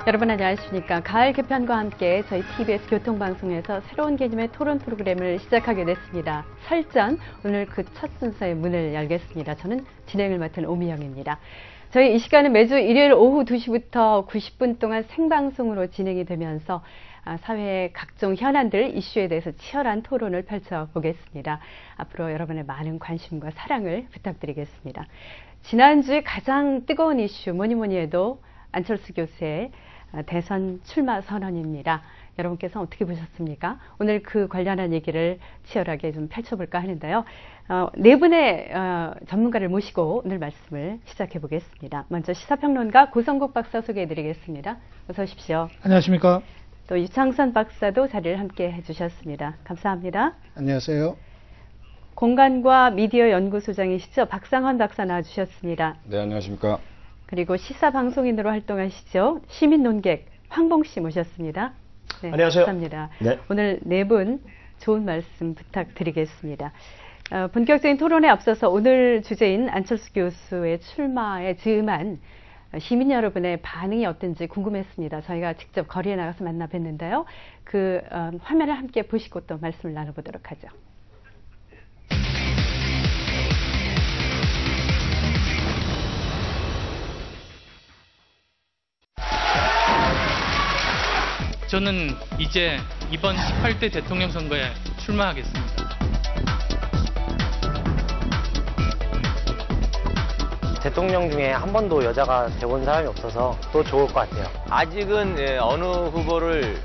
여러분 안녕하십니까. 가을 개편과 함께 저희 TBS 교통방송에서 새로운 개념의 토론 프로그램을 시작하게 됐습니다. 설전, 오늘 그 첫 순서의 문을 열겠습니다. 저는 진행을 맡은 오미영입니다. 저희 이 시간은 매주 일요일 오후 2시부터 90분 동안 생방송으로 진행이 되면서 사회의 각종 현안들, 이슈에 대해서 치열한 토론을 펼쳐보겠습니다. 앞으로 여러분의 많은 관심과 사랑을 부탁드리겠습니다. 지난주에 가장 뜨거운 이슈, 뭐니 해도 안철수 교수의 대선 출마 선언입니다. 여러분께서 어떻게 보셨습니까? 오늘 그 관련한 얘기를 치열하게 좀 펼쳐볼까 하는데요. 네 분의 전문가를 모시고 오늘 말씀을 시작해 보겠습니다. 먼저 시사평론가 고성국 박사 소개해드리겠습니다. 어서 오십시오. 안녕하십니까? 또 유창선 박사도 자리를 함께 해주셨습니다. 감사합니다. 안녕하세요. 공간과 미디어 연구소장이시죠. 박상헌 박사 나와주셨습니다. 네, 안녕하십니까? 그리고 시사방송인으로 활동하시죠. 시민논객 황봉 씨 모셨습니다. 네, 안녕하세요. 감사합니다. 네. 오늘 네 분 좋은 말씀 부탁드리겠습니다. 본격적인 토론에 앞서서 오늘 주제인 안철수 교수의 출마에 즈음한 시민 여러분의 반응이 어떤지 궁금했습니다. 저희가 직접 거리에 나가서 만나 뵀는데요. 그 화면을 함께 보시고 또 말씀을 나눠보도록 하죠. 저는 이제 이번 18대 대통령 선거에 출마하겠습니다. 대통령 중에 한 번도 여자가 돼본 사람이 없어서 또 좋을 것 같아요. 아직은 어느 후보를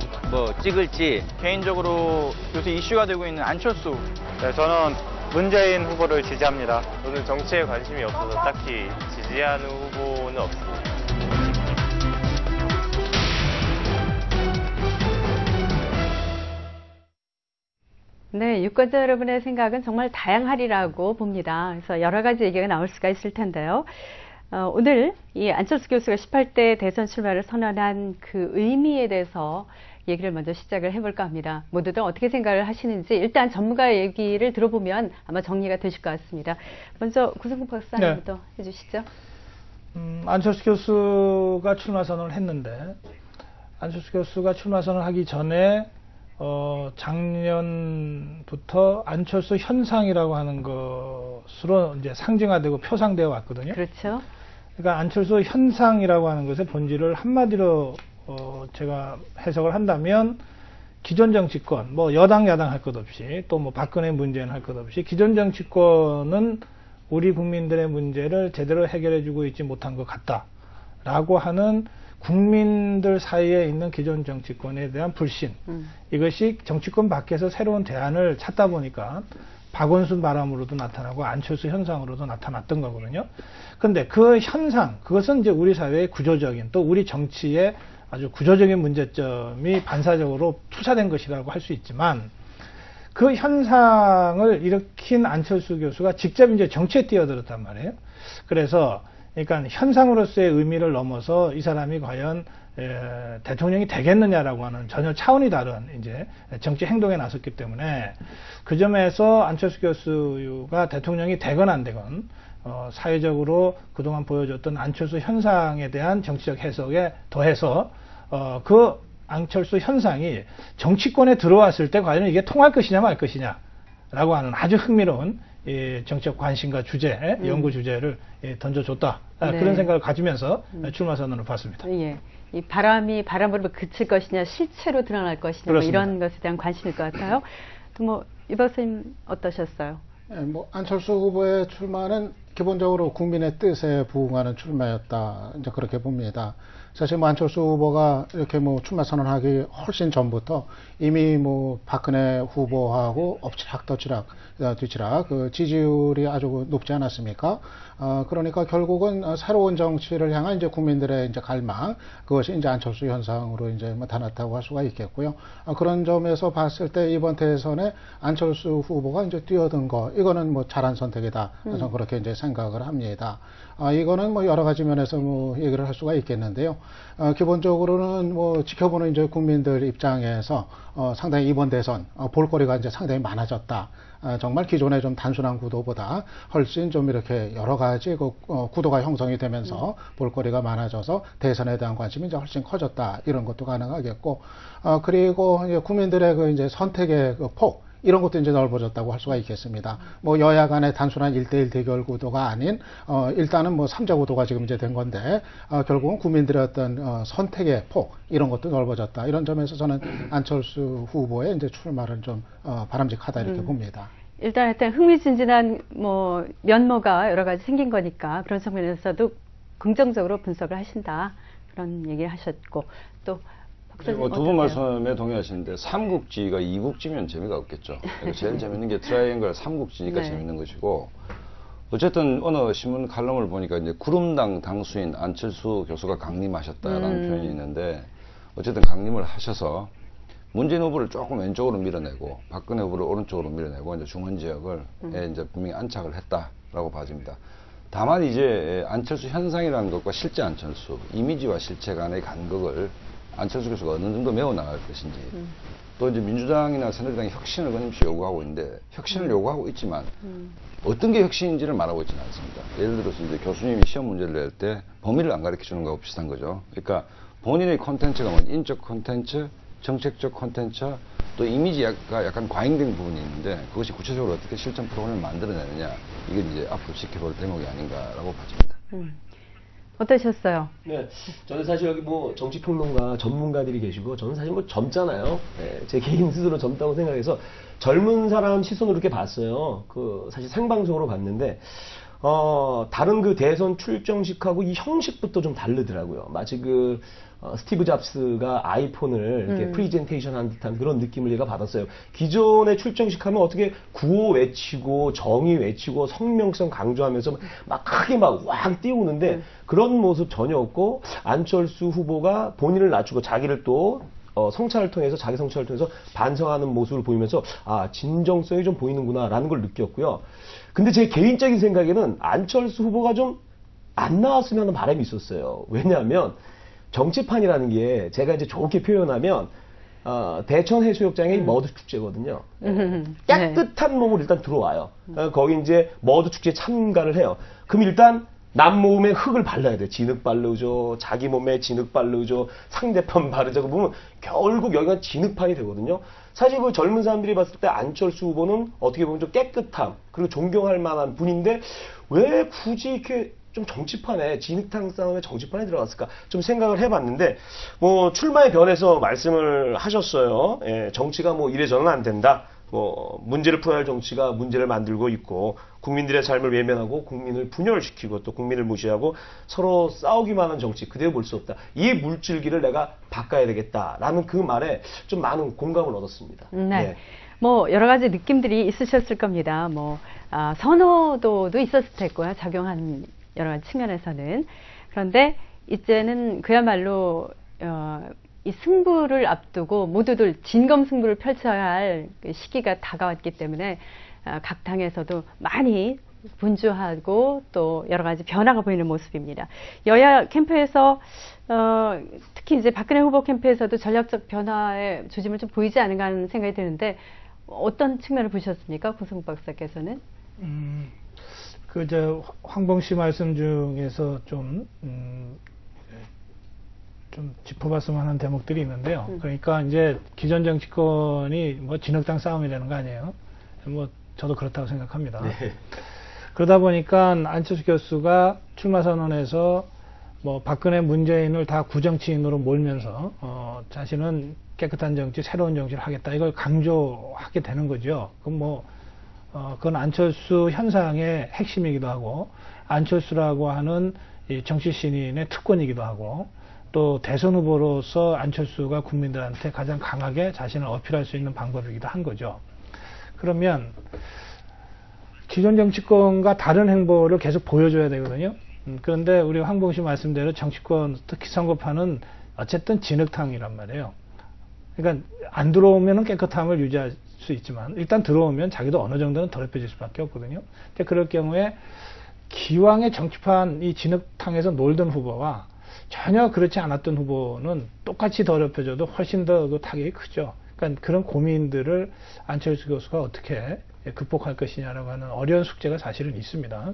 찍을지 개인적으로 요새 이슈가 되고 있는 안철수. 네, 저는 문재인 후보를 지지합니다. 저는 정치에 관심이 없어서 딱히 지지하는 후보는 없습니다. 네, 유권자 여러분의 생각은 정말 다양하리라고 봅니다. 그래서 여러 가지 얘기가 나올 수가 있을 텐데요. 오늘 이 안철수 교수가 18대 대선 출마를 선언한 그 의미에 대해서 얘기를 먼저 시작을 해볼까 합니다. 모두들 어떻게 생각을 하시는지 일단 전문가의 얘기를 들어보면 아마 정리가 되실 것 같습니다. 먼저 구성국 박사님부터 해주시죠. 안철수 교수가 출마 선언을 했는데 안철수 교수가 출마 선언을 하기 전에 작년부터 안철수 현상이라고 하는 것으로 이제 상징화되고 표상되어 왔거든요. 그렇죠. 그러니까 안철수 현상이라고 하는 것의 본질을 한마디로 제가 해석을 한다면 기존 정치권, 여당 야당 할 것 없이 또 박근혜 문재인 할 것 없이 기존 정치권은 우리 국민들의 문제를 제대로 해결해주고 있지 못한 것 같다라고 하는 국민들 사이에 있는 기존 정치권에 대한 불신, 이것이 정치권 밖에서 새로운 대안을 찾다 보니까 박원순 바람으로도 나타나고 안철수 현상으로도 나타났던 거거든요. 근데 그 현상, 그것은 이제 우리 사회의 구조적인 또 우리 정치의 아주 구조적인 문제점이 반사적으로 투사된 것이라고 할 수 있지만 그 현상을 일으킨 안철수 교수가 직접 이제 정치에 뛰어들었단 말이에요. 그래서 그러니까 현상으로서의 의미를 넘어서 이 사람이 과연 대통령이 되겠느냐라고 하는 전혀 차원이 다른 이제 정치 행동에 나섰기 때문에 그 점에서 안철수 교수가 대통령이 되건 안 되건 사회적으로 그동안 보여줬던 안철수 현상에 대한 정치적 해석에 더해서 그 안철수 현상이 정치권에 들어왔을 때 과연 이게 통할 것이냐 말 것이냐라고 하는 아주 흥미로운 정치적 관심과 주제, 연구 주제를 던져줬다. 네. 그런 생각을 가지면서 출마 선언을 봤습니다. 예. 이 바람이 바람으로 그칠 것이냐, 실체로 드러날 것이냐, 이런 것에 대한 관심일 것 같아요. 또 이 박사님 어떠셨어요? 안철수 후보의 출마는 기본적으로 국민의 뜻에 부응하는 출마였다. 이제 그렇게 봅니다. 사실 안철수 후보가 이렇게 출마 선언하기 훨씬 전부터 이미 박근혜 후보하고 엎치락 뒤치락 그 지지율이 아주 높지 않았습니까? 그러니까 결국은 새로운 정치를 향한 이제 국민들의 이제 갈망, 그것이 이제 안철수 현상으로 이제 나타났다고 할 수가 있겠고요. 그런 점에서 봤을 때 이번 대선에 안철수 후보가 이제 뛰어든 거, 이거는 잘한 선택이다. 저는 그렇게 이제 생각을 합니다. 이거는 여러 가지 면에서 얘기를 할 수가 있겠는데요. 기본적으로는 뭐 지켜보는 이제 국민들 입장에서 상당히 이번 대선 볼거리가 이제 상당히 많아졌다. 정말 기존의 좀 단순한 구도보다 훨씬 좀 이렇게 여러 가지 구도가 형성이 되면서 볼거리가 많아져서 대선에 대한 관심이 이제 훨씬 커졌다. 이런 것도 가능하겠고, 그리고 이제 국민들의 그 이제 선택의 그 폭, 이런 것도 이제 넓어졌다고 할 수가 있겠습니다. 뭐 여야 간의 단순한 1대1 대결 구도가 아닌 일단은 뭐 3자 구도가 지금 이제 된 건데 결국은 국민들의 어떤 선택의 폭 이런 것도 넓어졌다. 이런 점에서 저는 안철수 후보의 이제 출마를 좀 바람직하다 이렇게 봅니다. 일단 하여튼 흥미진진한 뭐 면모가 여러 가지 생긴 거니까 그런 측면에서도 긍정적으로 분석을 하신다. 그런 얘기를 하셨고 또 두 분 말씀에 동의하시는데 삼국지가 이국지면 재미가 없겠죠. 제일 재밌는 게 트라이앵글 삼국지니까 네. 재밌는 것이고 어쨌든 어느 신문 칼럼을 보니까 이제 구름당 당수인 안철수 교수가 강림하셨다라는 표현이 있는데 어쨌든 강림을 하셔서 문재인 후보를 조금 왼쪽으로 밀어내고 박근혜 후보를 오른쪽으로 밀어내고 이제 중원 지역을 이제 분명히 안착을 했다라고 봐집니다. 다만 이제 안철수 현상이라는 것과 실제 안철수 이미지와 실체 간의 간극을 안철수 교수가 어느 정도 메워 나갈 것인지 또 이제 민주당이나 새누리당이 혁신을 끊임없이 요구하고 있는데 혁신을 요구하고 있지만 어떤 게 혁신인지를 말하고 있지는 않습니다. 예를 들어서 이제 교수님이 시험 문제를 낼 때 범위를 안 가르쳐 주는 거하고 비슷한 거죠. 그러니까 본인의 콘텐츠가 뭐 인적 콘텐츠, 정책적 콘텐츠, 또 이미지가 약간 과잉된 부분이 있는데 그것이 구체적으로 어떻게 실전 프로그램을 만들어내느냐 이게 이제 앞으로 지켜볼 대목이 아닌가라고 봐집니다. 어떠셨어요? 네, 저는 사실 여기 뭐 정치평론가 전문가들이 계시고 저는 사실 뭐 젊잖아요. 네, 제 개인 스스로 젊다고 생각해서 젊은 사람 시선으로 이렇게 봤어요. 그 사실 생방송으로 봤는데 다른 그 대선 출정식하고 이 형식부터 좀 다르더라고요. 마치 스티브 잡스가 아이폰을 이렇게 프리젠테이션 한 듯한 그런 느낌을 얘가 받았어요. 기존의 출정식 하면 어떻게 구호 외치고 정의 외치고 성명성 강조하면서 막 크게 막 왕 띄우는데 그런 모습 전혀 없고 안철수 후보가 본인을 낮추고 자기를 또 성찰을 통해서 자기 성찰을 통해서 반성하는 모습을 보이면서 진정성이 좀 보이는구나라는 걸 느꼈고요. 근데 제 개인적인 생각에는 안철수 후보가 좀 안 나왔으면 하는 바람이 있었어요. 왜냐하면 정치판이라는 게 제가 이제 좋게 표현하면 대천 해수욕장의 머드 축제거든요. 깨끗한 몸으로 일단 들어와요. 거기 이제 머드 축제에 참가를 해요. 그럼 일단 남 몸에 흙을 발라야 돼. 진흙 바르죠. 자기 몸에 진흙 바르죠. 상대편 바르죠. 보면 결국 여기가 진흙판이 되거든요. 사실 그 젊은 사람들이 봤을 때 안철수 후보는 어떻게 보면 좀 깨끗함 그리고 존경할 만한 분인데 왜 굳이 이렇게 좀 정치판에 진흙탕 싸움에 정치판에 들어갔을까 좀 생각을 해봤는데 뭐 출마의 변에서 말씀을 하셨어요. 예, 정치가 뭐 이래저래는 안 된다. 뭐 문제를 풀어야 할 정치가 문제를 만들고 있고 국민들의 삶을 외면하고 국민을 분열시키고 또 국민을 무시하고 서로 싸우기만 하는 정치 그대로 볼 수 없다. 이 물줄기를 내가 바꿔야 되겠다라는 그 말에 좀 많은 공감을 얻었습니다. 네. 네. 뭐 여러 가지 느낌들이 있으셨을 겁니다. 뭐 선호도도 있었을 테고요. 작용한 여러 가지 측면에서는. 그런데 이제는 그야말로 이 승부를 앞두고 모두들 진검승부를 펼쳐야 할 시기가 다가왔기 때문에 각 당에서도 많이 분주하고 또 여러 가지 변화가 보이는 모습입니다. 여야 캠프에서 특히 이제 박근혜 후보 캠프에서도 전략적 변화의 조짐을 좀 보이지 않은가 하는 생각이 드는데 어떤 측면을 보셨습니까? 고승욱 박사께서는? 황봉 씨 말씀 중에서 좀 짚어봤으면 하는 대목들이 있는데요. 그러니까 이제 기존 정치권이 뭐 진흙탕 싸움이라는 거 아니에요. 뭐 저도 그렇다고 생각합니다. 네. 그러다 보니까 안철수 교수가 출마 선언에서 뭐 박근혜 문재인을 다 구정치인으로 몰면서 자신은 깨끗한 정치, 새로운 정치를 하겠다 이걸 강조하게 되는 거죠. 그건 안철수 현상의 핵심이기도 하고 안철수라고 하는 이 정치 신인의 특권이기도 하고 또 대선 후보로서 안철수가 국민들한테 가장 강하게 자신을 어필할 수 있는 방법이기도 한 거죠. 그러면 기존 정치권과 다른 행보를 계속 보여줘야 되거든요. 그런데 우리 황봉 씨 말씀대로 정치권 특히 선거판은 어쨌든 진흙탕이란 말이에요. 그러니까 안 들어오면 깨끗함을 유지할 수 있지만 일단 들어오면 자기도 어느 정도는 더럽혀질 수밖에 없거든요. 근데 그럴 경우에 기왕의 정치판 이 진흙탕에서 놀던 후보와 전혀 그렇지 않았던 후보는 똑같이 더럽혀져도 훨씬 더 그 타격이 크죠. 그러니까 그런 고민들을 안철수 교수가 어떻게 극복할 것이냐라고 하는 어려운 숙제가 사실은 있습니다.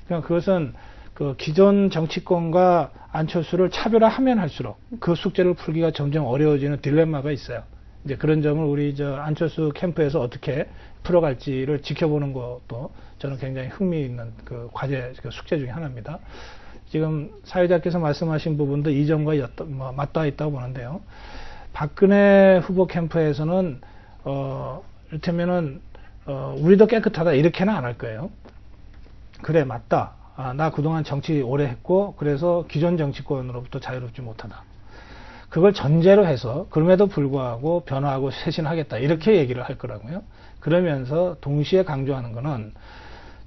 그러니까 그것은 그 기존 정치권과 안철수를 차별화하면 할수록 그 숙제를 풀기가 점점 어려워지는 딜레마가 있어요. 이제 그런 점을 우리 안철수 캠프에서 어떻게 풀어갈지를 지켜보는 것도 저는 굉장히 흥미있는 그 과제, 그 숙제 중에 하나입니다. 지금 사회자께서 말씀하신 부분도 이 점과 맞닿아 있다고 보는데요. 박근혜 후보 캠프에서는 이를테면은 우리도 깨끗하다 이렇게는 안 할 거예요. 그래, 맞다. 나 그동안 정치 오래 했고 그래서 기존 정치권으로부터 자유롭지 못하다. 그걸 전제로 해서 그럼에도 불구하고 변화하고 쇄신하겠다 이렇게 얘기를 할 거라고요. 그러면서 동시에 강조하는 거는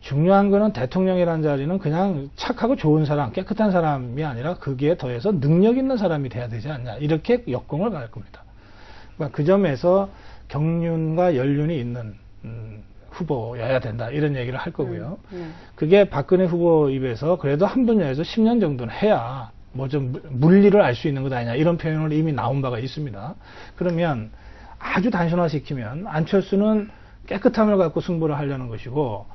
중요한 거는 대통령이라는 자리는 그냥 착하고 좋은 사람, 깨끗한 사람이 아니라 거기에 더해서 능력 있는 사람이 돼야 되지 않냐 이렇게 역공을 갈 겁니다. 그러니까 그 점에서 경륜과 연륜이 있는 후보여야 된다 이런 얘기를 할 거고요. 그게 박근혜 후보 입에서 그래도 한 분야에서 10년 정도는 해야 뭐 좀 물리를 알 수 있는 것 아니냐 이런 표현을 이미 나온 바가 있습니다. 그러면 아주 단순화시키면 안철수는 깨끗함을 갖고 승부를 하려는 것이고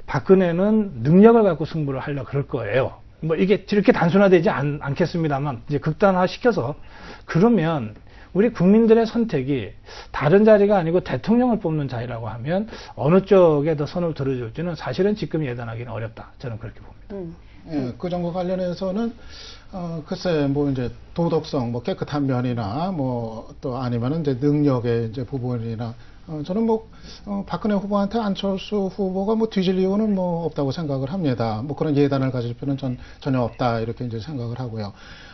박근혜는 능력을 갖고 승부를 하려고 그럴 거예요. 뭐 이게 이렇게 단순화되지 않겠습니다만 이제 극단화시켜서 그러면 우리 국민들의 선택이 다른 자리가 아니고 대통령을 뽑는 자리라고 하면 어느 쪽에 더 선을 들어줄지는 사실은 지금 예단하기는 어렵다. 저는 그렇게 봅니다. 예, 그 점과 관련해서는 글쎄 뭐 이제 도덕성, 뭐 깨끗한 면이나 뭐 또 아니면은 이제 능력의 이제 부분이나 저는 뭐 박근혜 후보한테 안철수 후보가 뭐 뒤질 이유는 뭐 없다고 생각을 합니다. 뭐 그런 예단을 가질 필요는 전혀 없다 이렇게 이제 생각을 하고요.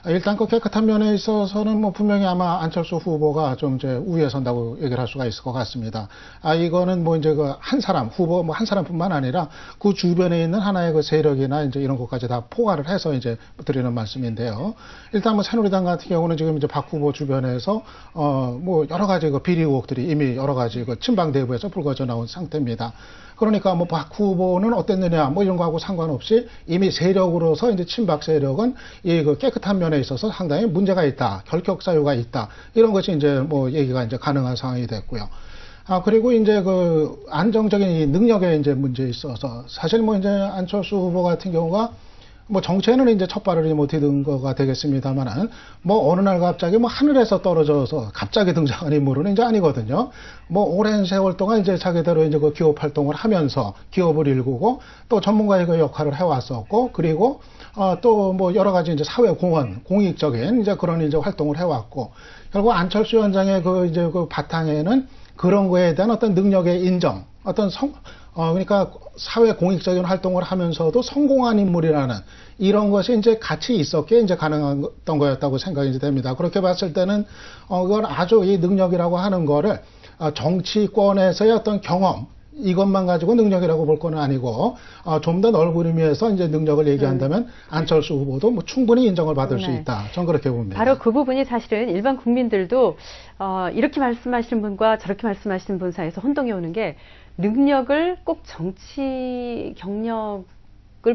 일단 그 깨끗한 면에 있어서는 뭐 분명히 아마 안철수 후보가 좀 이제 우위에 선다고 얘기를 할 수가 있을 것 같습니다. 이거는 뭐 이제 그 한 사람 후보 뭐 한 사람뿐만 아니라 그 주변에 있는 하나의 그 세력이나 이제 이런 것까지 다 포괄을 해서 이제 드리는 말씀인데요. 일단 뭐 새누리당 같은 경우는 지금 이제 박 후보 주변에서 뭐 여러 가지 그 비리 의혹들이 이미 여러 가지 그 친박 내부에서 불거져 나온 상태입니다. 그러니까 뭐 박 후보는 어땠느냐 뭐 이런 거하고 상관없이 이미 세력으로서 이제 친박 세력은 이 그 깨끗한 면에 있어서 상당히 문제가 있다, 결격 사유가 있다 이런 것이 이제 뭐 얘기가 이제 가능한 상황이 됐고요. 그리고 이제 그 안정적인 이 능력에 이제 문제에 있어서 사실 뭐 이제 안철수 후보 같은 경우가 뭐 정치에는 이제 첫 발을 못 디딘 거가 되겠습니다만은 뭐 어느 날 갑자기 뭐 하늘에서 떨어져서 갑자기 등장한 인물은 이제 아니거든요. 뭐 오랜 세월 동안 이제 자기대로 이제 그 기업 활동을 하면서 기업을 일구고 또 전문가의 그 역할을 해왔었고 그리고 또 뭐 여러 가지 이제 사회 공헌, 공익적인 이제 그런 이제 활동을 해왔고 결국 안철수 위원장의 그 이제 그 바탕에는 그런 거에 대한 어떤 능력의 인정, 어떤 그러니까 사회 공익적인 활동을 하면서도 성공한 인물이라는 이런 것이 이제 같이 있었기에 이제 가능했던 거였다고 생각이 이제 됩니다. 그렇게 봤을 때는 이건 아주 이 능력이라고 하는 거를 정치권에서의 어떤 경험 이것만 가지고 능력이라고 볼 건 아니고 좀 더 넓은 의미에서 이제 능력을 얘기한다면 안철수 후보도 뭐 충분히 인정을 받을 수 있다. 전 그렇게 봅니다. 바로 그 부분이 사실은 일반 국민들도 이렇게 말씀하시는 분과 저렇게 말씀하시는 분 사이에서 혼동이 오는 게 능력을 꼭 정치 경력을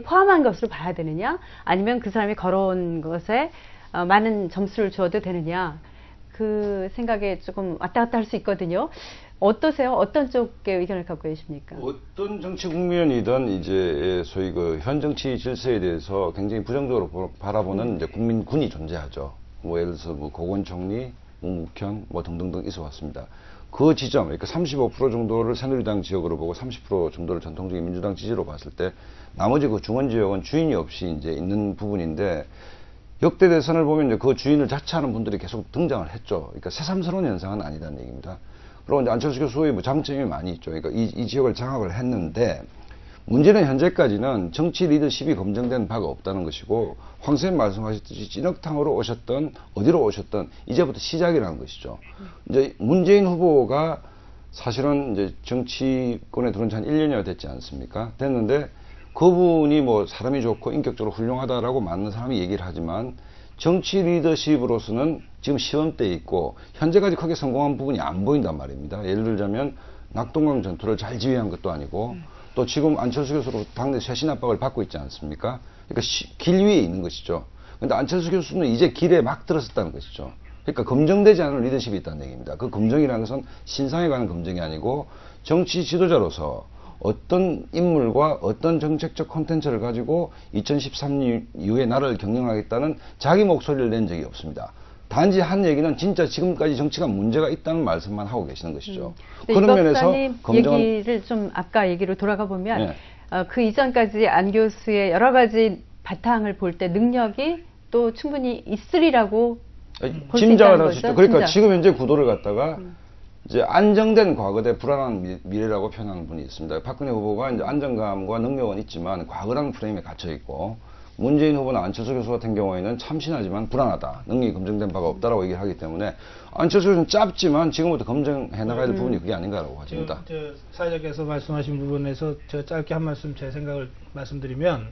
포함한 것으로 봐야 되느냐 아니면 그 사람이 걸어온 것에 많은 점수를 주어도 되느냐 그 생각에 조금 왔다 갔다 할 수 있거든요. 어떠세요? 어떤 쪽의 의견을 갖고 계십니까? 어떤 정치 국면이든 이제 소위 그 현 정치 질서에 대해서 굉장히 부정적으로 바라보는 이제 국민군이 존재하죠. 뭐 예를 들어서 뭐 고건 총리, 문국현 뭐 등등등 있어 왔습니다. 그 지점, 그러니까 35% 정도를 새누리당 지역으로 보고 30% 정도를 전통적인 민주당 지지로 봤을 때 나머지 그 중원 지역은 주인이 없이 이제 있는 부분인데 역대 대선을 보면 이제 그 주인을 자처하는 분들이 계속 등장을 했죠. 그러니까 새삼스러운 현상은 아니다는 얘기입니다. 그리고 이제 안철수 교수의 뭐 장점이 많이 있죠. 그러니까 이 지역을 장악을 했는데 문제는 현재까지는 정치 리더십이 검증된 바가 없다는 것이고 황 선생님 말씀하셨듯이 찐흙탕으로 오셨던 어디로 오셨던 이제부터 시작이라는 것이죠. 이제 문재인 후보가 사실은 이제 정치권에 들어온 지 한 1년여가 됐지 않습니까? 됐는데 그분이 뭐 사람이 좋고 인격적으로 훌륭하다라고 많은 사람이 얘기를 하지만 정치 리더십으로서는 지금 시험대에 있고 현재까지 크게 성공한 부분이 안 보인단 말입니다. 예를 들자면 낙동강 전투를 잘 지휘한 것도 아니고 또 지금 안철수 교수로 당내 쇄신 압박을 받고 있지 않습니까? 그러니까 길 위에 있는 것이죠. 근데 안철수 교수는 이제 길에 막 들었었다는 것이죠. 그러니까 검증되지 않은 리더십이 있다는 얘기입니다. 그 검증이라는 것은 신상에 관한 검증이 아니고 정치 지도자로서 어떤 인물과 어떤 정책적 콘텐츠를 가지고 2013년 이후에 나라를 경영하겠다는 자기 목소리를 낸 적이 없습니다. 단지 한 얘기는 진짜 지금까지 정치가 문제가 있다는 말씀만 하고 계시는 것이죠. 그런 면에서 얘기를 좀 아까 얘기로 돌아가 보면 그 이전까지 안 교수의 여러 가지 바탕을 볼 때 능력이 또 충분히 있으리라고 짐작을 할 수 있죠. 그러니까 짐작. 지금 현재 구도를 갖다가 이제 안정된 과거 대 불안한 미래라고 표현하는 분이 있습니다. 박근혜 후보가 이제 안정감과 능력은 있지만 과거라는 프레임에 갇혀 있고, 문재인 후보나 안철수 교수 같은 경우에는 참신하지만 불안하다, 능력이 검증된 바가 없다라고 얘기를 하기 때문에 안철수 교수는 짧지만 지금부터 검증해 나가야 될 부분이 그게 아닌가라고 하십니다. 사회자께서 말씀하신 부분에서 제가 짧게 한 말씀 제 생각을 말씀드리면,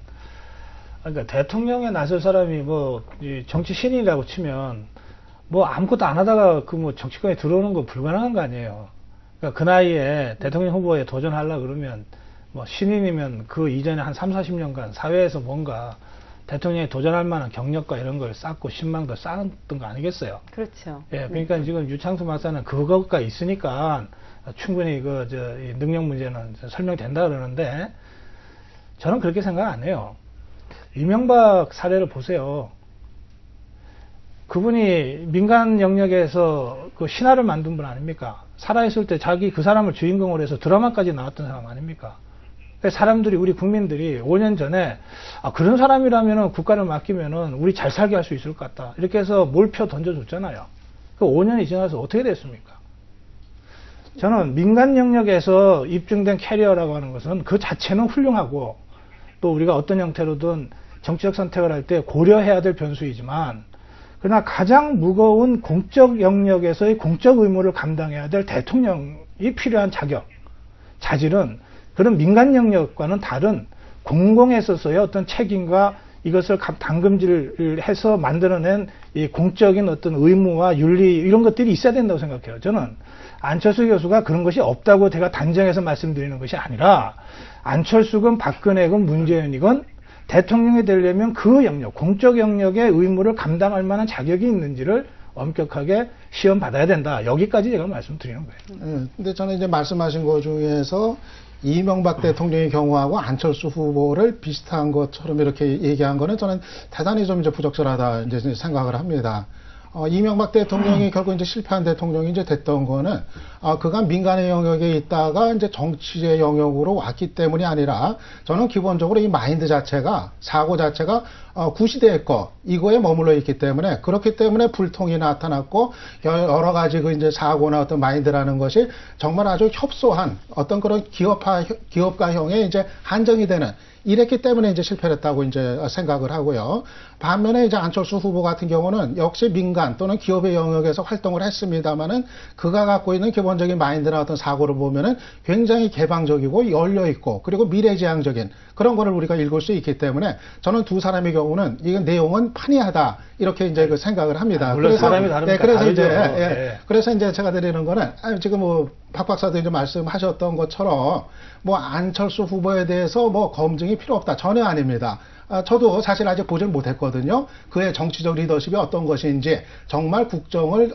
그러니까 대통령에 나설 사람이 뭐 정치 신인이라고 치면 뭐 아무것도 안 하다가 그 뭐 정치권에 들어오는 거 불가능한 거 아니에요. 그러니까 그 나이에 대통령 후보에 도전하려 그러면 뭐 신인이면 그 이전에 한 3, 40년간 사회에서 뭔가 대통령에 도전할 만한 경력과 이런 걸 쌓고 신망도 쌓았던 거 아니겠어요? 그렇죠. 예, 그러니까 지금 유창수 박사는 그거가 있으니까 충분히 이 능력 문제는 설명된다 그러는데 저는 그렇게 생각 안 해요. 이명박 사례를 보세요. 그분이 민간 영역에서 그 신화를 만든 분 아닙니까? 살아있을 때 자기 그 사람을 주인공으로 해서 드라마까지 나왔던 사람 아닙니까? 사람들이, 우리 국민들이 5년 전에 그런 사람이라면 국가를 맡기면은 우리 잘 살게 할 수 있을 것 같다, 이렇게 해서 몰표 던져줬잖아요. 그 5년이 지나서 어떻게 됐습니까? 저는 민간 영역에서 입증된 캐리어라고 하는 것은 그 자체는 훌륭하고, 또 우리가 어떤 형태로든 정치적 선택을 할 때 고려해야 될 변수이지만, 그러나 가장 무거운 공적 영역에서의 공적 의무를 감당해야 될 대통령이 필요한 자격, 자질은 그런 민간 영역과는 다른 공공에 있어서의 어떤 책임과 이것을 당금질을 해서 만들어낸 이 공적인 어떤 의무와 윤리, 이런 것들이 있어야 된다고 생각해요. 저는 안철수 교수가 그런 것이 없다고 제가 단정해서 말씀드리는 것이 아니라, 안철수건 박근혜건 문재인이건 대통령이 되려면 그 영역, 공적 영역의 의무를 감당할 만한 자격이 있는지를 엄격하게 시험 받아야 된다. 여기까지 제가 말씀드리는 거예요. 근데 저는 이제 말씀하신 것 중에서 이명박 대통령의 경우하고 안철수 후보를 비슷한 것처럼 이렇게 얘기한 거는 저는 대단히 좀 이제 부적절하다 이제 생각을 합니다. 이명박 대통령이 결국 이제 실패한 대통령이 이제 됐던 거는 그가 민간의 영역에 있다가 이제 정치의 영역으로 왔기 때문이 아니라, 저는 기본적으로 이 마인드 자체가, 사고 자체가 구시대의 거, 이거에 머물러 있기 때문에, 그렇기 때문에 불통이 나타났고, 여러 가지 그 이제 사고나 어떤 마인드라는 것이 정말 아주 협소한 어떤 그런 기업가형의 이제 한정이 되는, 이랬기 때문에 이제 실패를 했다고 이제 생각을 하고요. 반면에 이제 안철수 후보 같은 경우는 역시 민간 또는 기업의 영역에서 활동을 했습니다만은, 그가 갖고 있는 기본적인 마인드나 어떤 사고를 보면은 굉장히 개방적이고 열려있고, 그리고 미래지향적인 그런 거를 우리가 읽을 수 있기 때문에, 저는 두 사람의 경우는 이건 내용은 판이하다, 이렇게 이제 그 생각을 합니다. 물론 그래서 사람이 다르니까 그래서 다르죠. 이제 그래서 이제 제가 드리는 거는, 지금 뭐 박 박사도 이제 말씀하셨던 것처럼 뭐 안철수 후보에 대해서 뭐 검증이 필요 없다, 전혀 아닙니다. 저도 사실 아직 보질 못했거든요. 그의 정치적 리더십이 어떤 것인지, 정말 국정을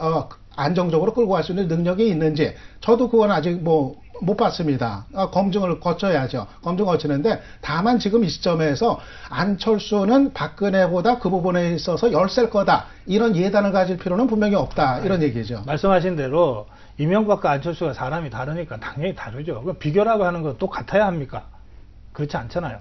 안정적으로 끌고 갈 수 있는 능력이 있는지, 저도 그건 아직 뭐 못 봤습니다. 검증을 거쳐야죠. 검증 거치는데, 다만 지금 이 시점에서 안철수는 박근혜보다 그 부분에 있어서 열셀 거다, 이런 예단을 가질 필요는 분명히 없다, 이런 얘기죠. 말씀하신 대로 이명박과 안철수가 사람이 다르니까 당연히 다르죠. 그럼 비교라고 하는 건 똑같아야 합니까? 그렇지 않잖아요.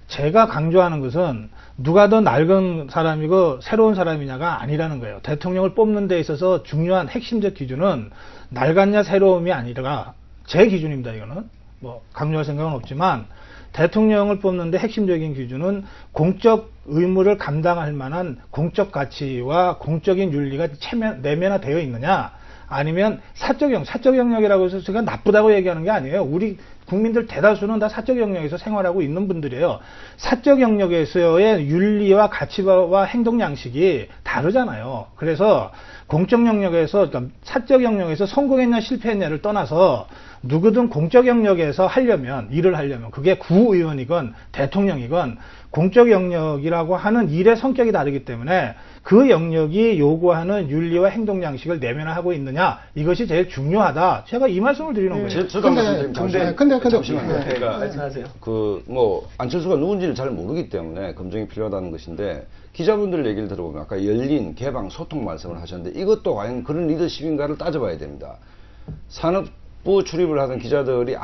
제가 강조하는 것은 누가 더 낡은 사람이고 새로운 사람이냐가 아니라는 거예요. 대통령을 뽑는 데 있어서 중요한 핵심적 기준은 낡았냐 새로움이 아니라, 제 기준입니다. 이거는 뭐 강조할 생각은 없지만, 대통령을 뽑는데 핵심적인 기준은 공적 의무를 감당할 만한 공적 가치와 공적인 윤리가 내면화되어 있느냐, 아니면 사적 영역이라고 해서 제가 나쁘다고 얘기하는 게 아니에요. 우리 국민들 대다수는 다 사적 영역에서 생활하고 있는 분들이에요. 사적 영역에서의 윤리와 가치와 행동 양식이 다르잖아요. 그래서 공적 영역에서, 그러니까 사적 영역에서 성공했냐 실패했냐를 떠나서 누구든 공적 영역에서 일을 하려면 그게 구의원이건 대통령이건 공적 영역이라고 하는 일의 성격이 다르기 때문에 그 영역이 요구하는 윤리와 행동 양식을 내면화하고 있느냐, 이것이 제일 중요하다. 제가 이 말씀을 드리는 거예요. 근데 잠시만요. 말씀하세요. 안철수가 누군지를 잘 모르기 때문에 검증이 필요하다는 것인데, 기자분들 얘기를 들어보면 아까 열린, 개방, 소통 말씀을 하셨는데, 이것도 과연 그런 리더십인가를 따져봐야 됩니다. 산업부 출입을 하던 기자들이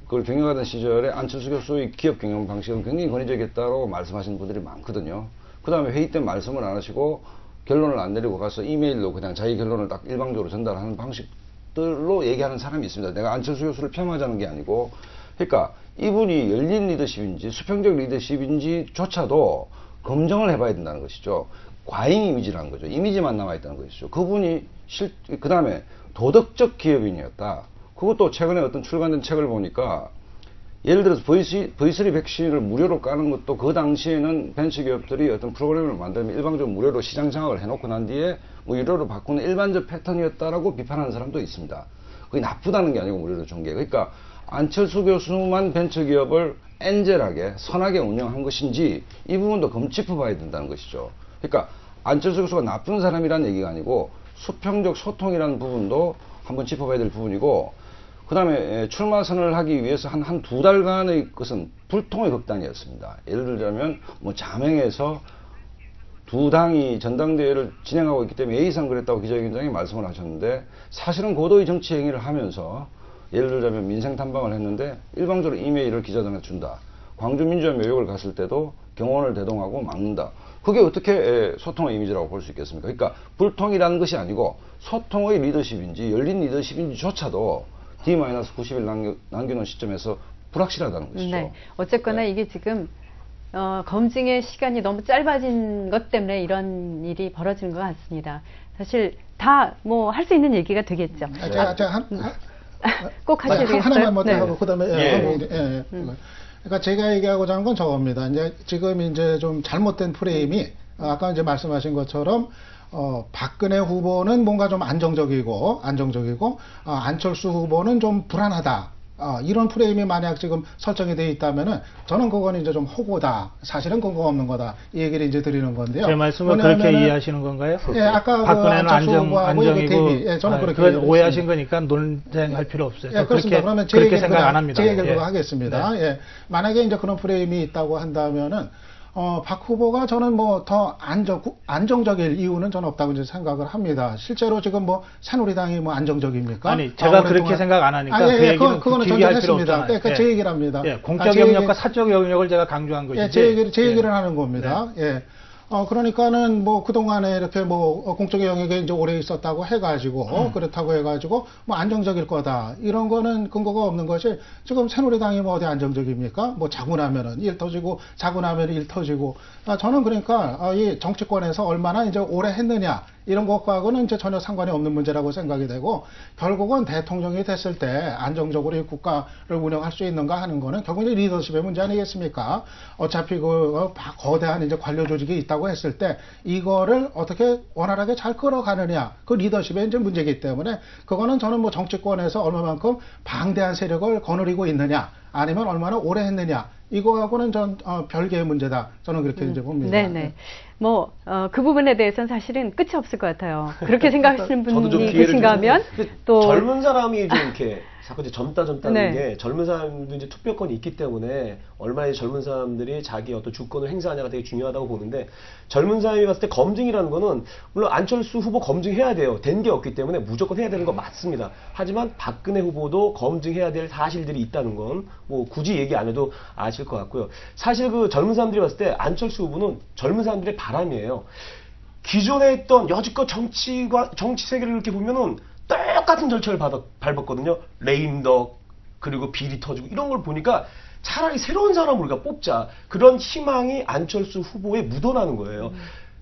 그걸 경영하던 시절에 안철수 교수의 기업 경영 방식은 굉장히 권위적이었다고 말씀하시는 분들이 많거든요. 그 다음에 회의 때 말씀을 안 하시고 결론을 안 내리고 가서 이메일로 그냥 자기 결론을 딱 일방적으로 전달하는 방식들로 얘기하는 사람이 있습니다. 내가 안철수 교수를 폄하하자는 게 아니고, 그러니까 이분이 열린 리더십인지 수평적 리더십인지조차도 검증을 해봐야 된다는 것이죠. 과잉 이미지라는 거죠. 이미지만 남아있다는 것이죠. 그분이 그 다음에 도덕적 기업인이었다. 그것도 최근에 어떤 출간된 책을 보니까, 예를 들어서 V3 백신을 무료로 까는 것도 그 당시에는 벤처기업들이 어떤 프로그램을 만들면 일방적으로 무료로 시장 장악을 해놓고 난 뒤에 유료로 바꾸는 일반적 패턴이었다라고 비판하는 사람도 있습니다. 그게 나쁘다는 게 아니고 무료로 준 게. 그러니까 안철수 교수만 벤처기업을 엔젤하게 선하게 운영한 것인지 이 부분도 검짚어 봐야 된다는 것이죠. 그러니까 안철수 교수가 나쁜 사람이라는 얘기가 아니고 수평적 소통이라는 부분도 한번 짚어봐야 될 부분이고, 그 다음에 출마선을 하기 위해서 한 두 달간의 것은 불통의 극단이었습니다. 예를 들자면 자명에서 두 당이 전당대회를 진행하고 있기 때문에 예의상 그랬다고 기자회견장에 말씀을 하셨는데, 사실은 고도의 정치 행위를 하면서 예를 들자면 민생 탐방을 했는데 일방적으로 이메일을 기자들한테 준다. 광주 민주화 묘역을 갔을 때도 경호원을 대동하고 막는다. 그게 어떻게 소통의 이미지라고 볼 수 있겠습니까? 그러니까 불통이라는 것이 아니고 소통의 리더십인지 열린 리더십인지조차도 D-90일 남겨놓은 시점에서 불확실하다는 것이죠. 네. 어쨌거나 이게 지금 검증의 시간이 너무 짧아진 것 때문에 이런 일이 벌어지는 것 같습니다. 사실 다 할 수 있는 얘기가 되겠죠. 꼭 하셔야 되겠어요. 하나만 먼저 하고 그다음에 그러니까 제가 얘기하고자 하는 건 저겁니다. 지금 좀 잘못된 프레임이 아까 말씀하신 것처럼 박근혜 후보는 뭔가 좀 안정적이고 안철수 후보는 좀 불안하다. 이런 프레임이 만약 지금 설정이 되어 있다면은 저는 그건 좀 호고다. 사실은 근거가 없는 거다. 이 얘기를 드리는 건데요. 제 말씀을 그렇게 이해하시는 건가요? 예, 아까 박근혜는 안정이고 저는 그렇게 오해하신 거니까 논쟁할 필요 없어요. 예, 그렇습니다. 그러면 그렇게 생각 안 합니다. 제 얘기를 하겠습니다. 예, 만약에 그런 프레임이 있다고 한다면은 박 후보가 저는 더 안정적일 이유는 저는 없다고 생각을 합니다. 실제로 지금 새누리당이 안정적입니까? 아니, 제가 그렇게 생각 안 하니까 그 얘기는 그거는 전제했습니다. 그러니까 제 얘기를 합니다. 공적 영역과 사적 영역을 제가 강조한 것이지. 제 얘기를 하는 겁니다. 예. 그러니까는 그동안에 이렇게 공적 영역에 오래 있었다고 해가지고, 그렇다고 해가지고, 안정적일 거다. 이런 거는 근거가 없는 것이, 지금 새누리당이 어디 안정적입니까? 자고 나면은 일 터지고, 자고 나면 일 터지고. 저는 그러니까, 이 정치권에서 얼마나 오래 했느냐, 이런 것과는 전혀 상관이 없는 문제라고 생각이 되고, 결국은 대통령이 됐을 때 안정적으로 이 국가를 운영할 수 있는가 하는 거는 결국 리더십의 문제 아니겠습니까? 어차피 거대한 관료 조직이 있다고 했을 때 이거를 어떻게 원활하게 잘 끌어가느냐, 그 리더십의 문제이기 때문에 그거는 저는 정치권에서 얼마만큼 방대한 세력을 거느리고 있느냐, 아니면 얼마나 오래 했느냐, 이거하고는 별개의 문제다. 저는 그렇게 봅니다. 네네. 그 부분에 대해서는 사실은 끝이 없을 것 같아요. 그렇게 생각하시는 분이 계신가 하면 또 젊은 사람이 좀 이렇게 자꾸 젊다는 게 젊은 사람도 투표권이 있기 때문에 얼마나 젊은 사람들이 자기 어떤 주권을 행사하냐가 되게 중요하다고 보는데, 젊은 사람이 봤을 때 검증이라는 거는 물론 안철수 후보 검증해야 돼요. 된 게 없기 때문에 무조건 해야 되는 건 맞습니다. 하지만 박근혜 후보도 검증해야 될 사실들이 있다는 건 굳이 얘기 안 해도 아실 것 같고요. 사실 젊은 사람들이 봤을 때 안철수 후보는 젊은 사람들의 바람이에요. 기존에 했던 여지껏 정치 세계를 이렇게 보면은 똑같은 절차를 밟았거든요. 레임덕, 그리고 비리 터지고 이런 걸 보니까 차라리 새로운 사람을 우리가 뽑자. 그런 희망이 안철수 후보에 묻어나는 거예요.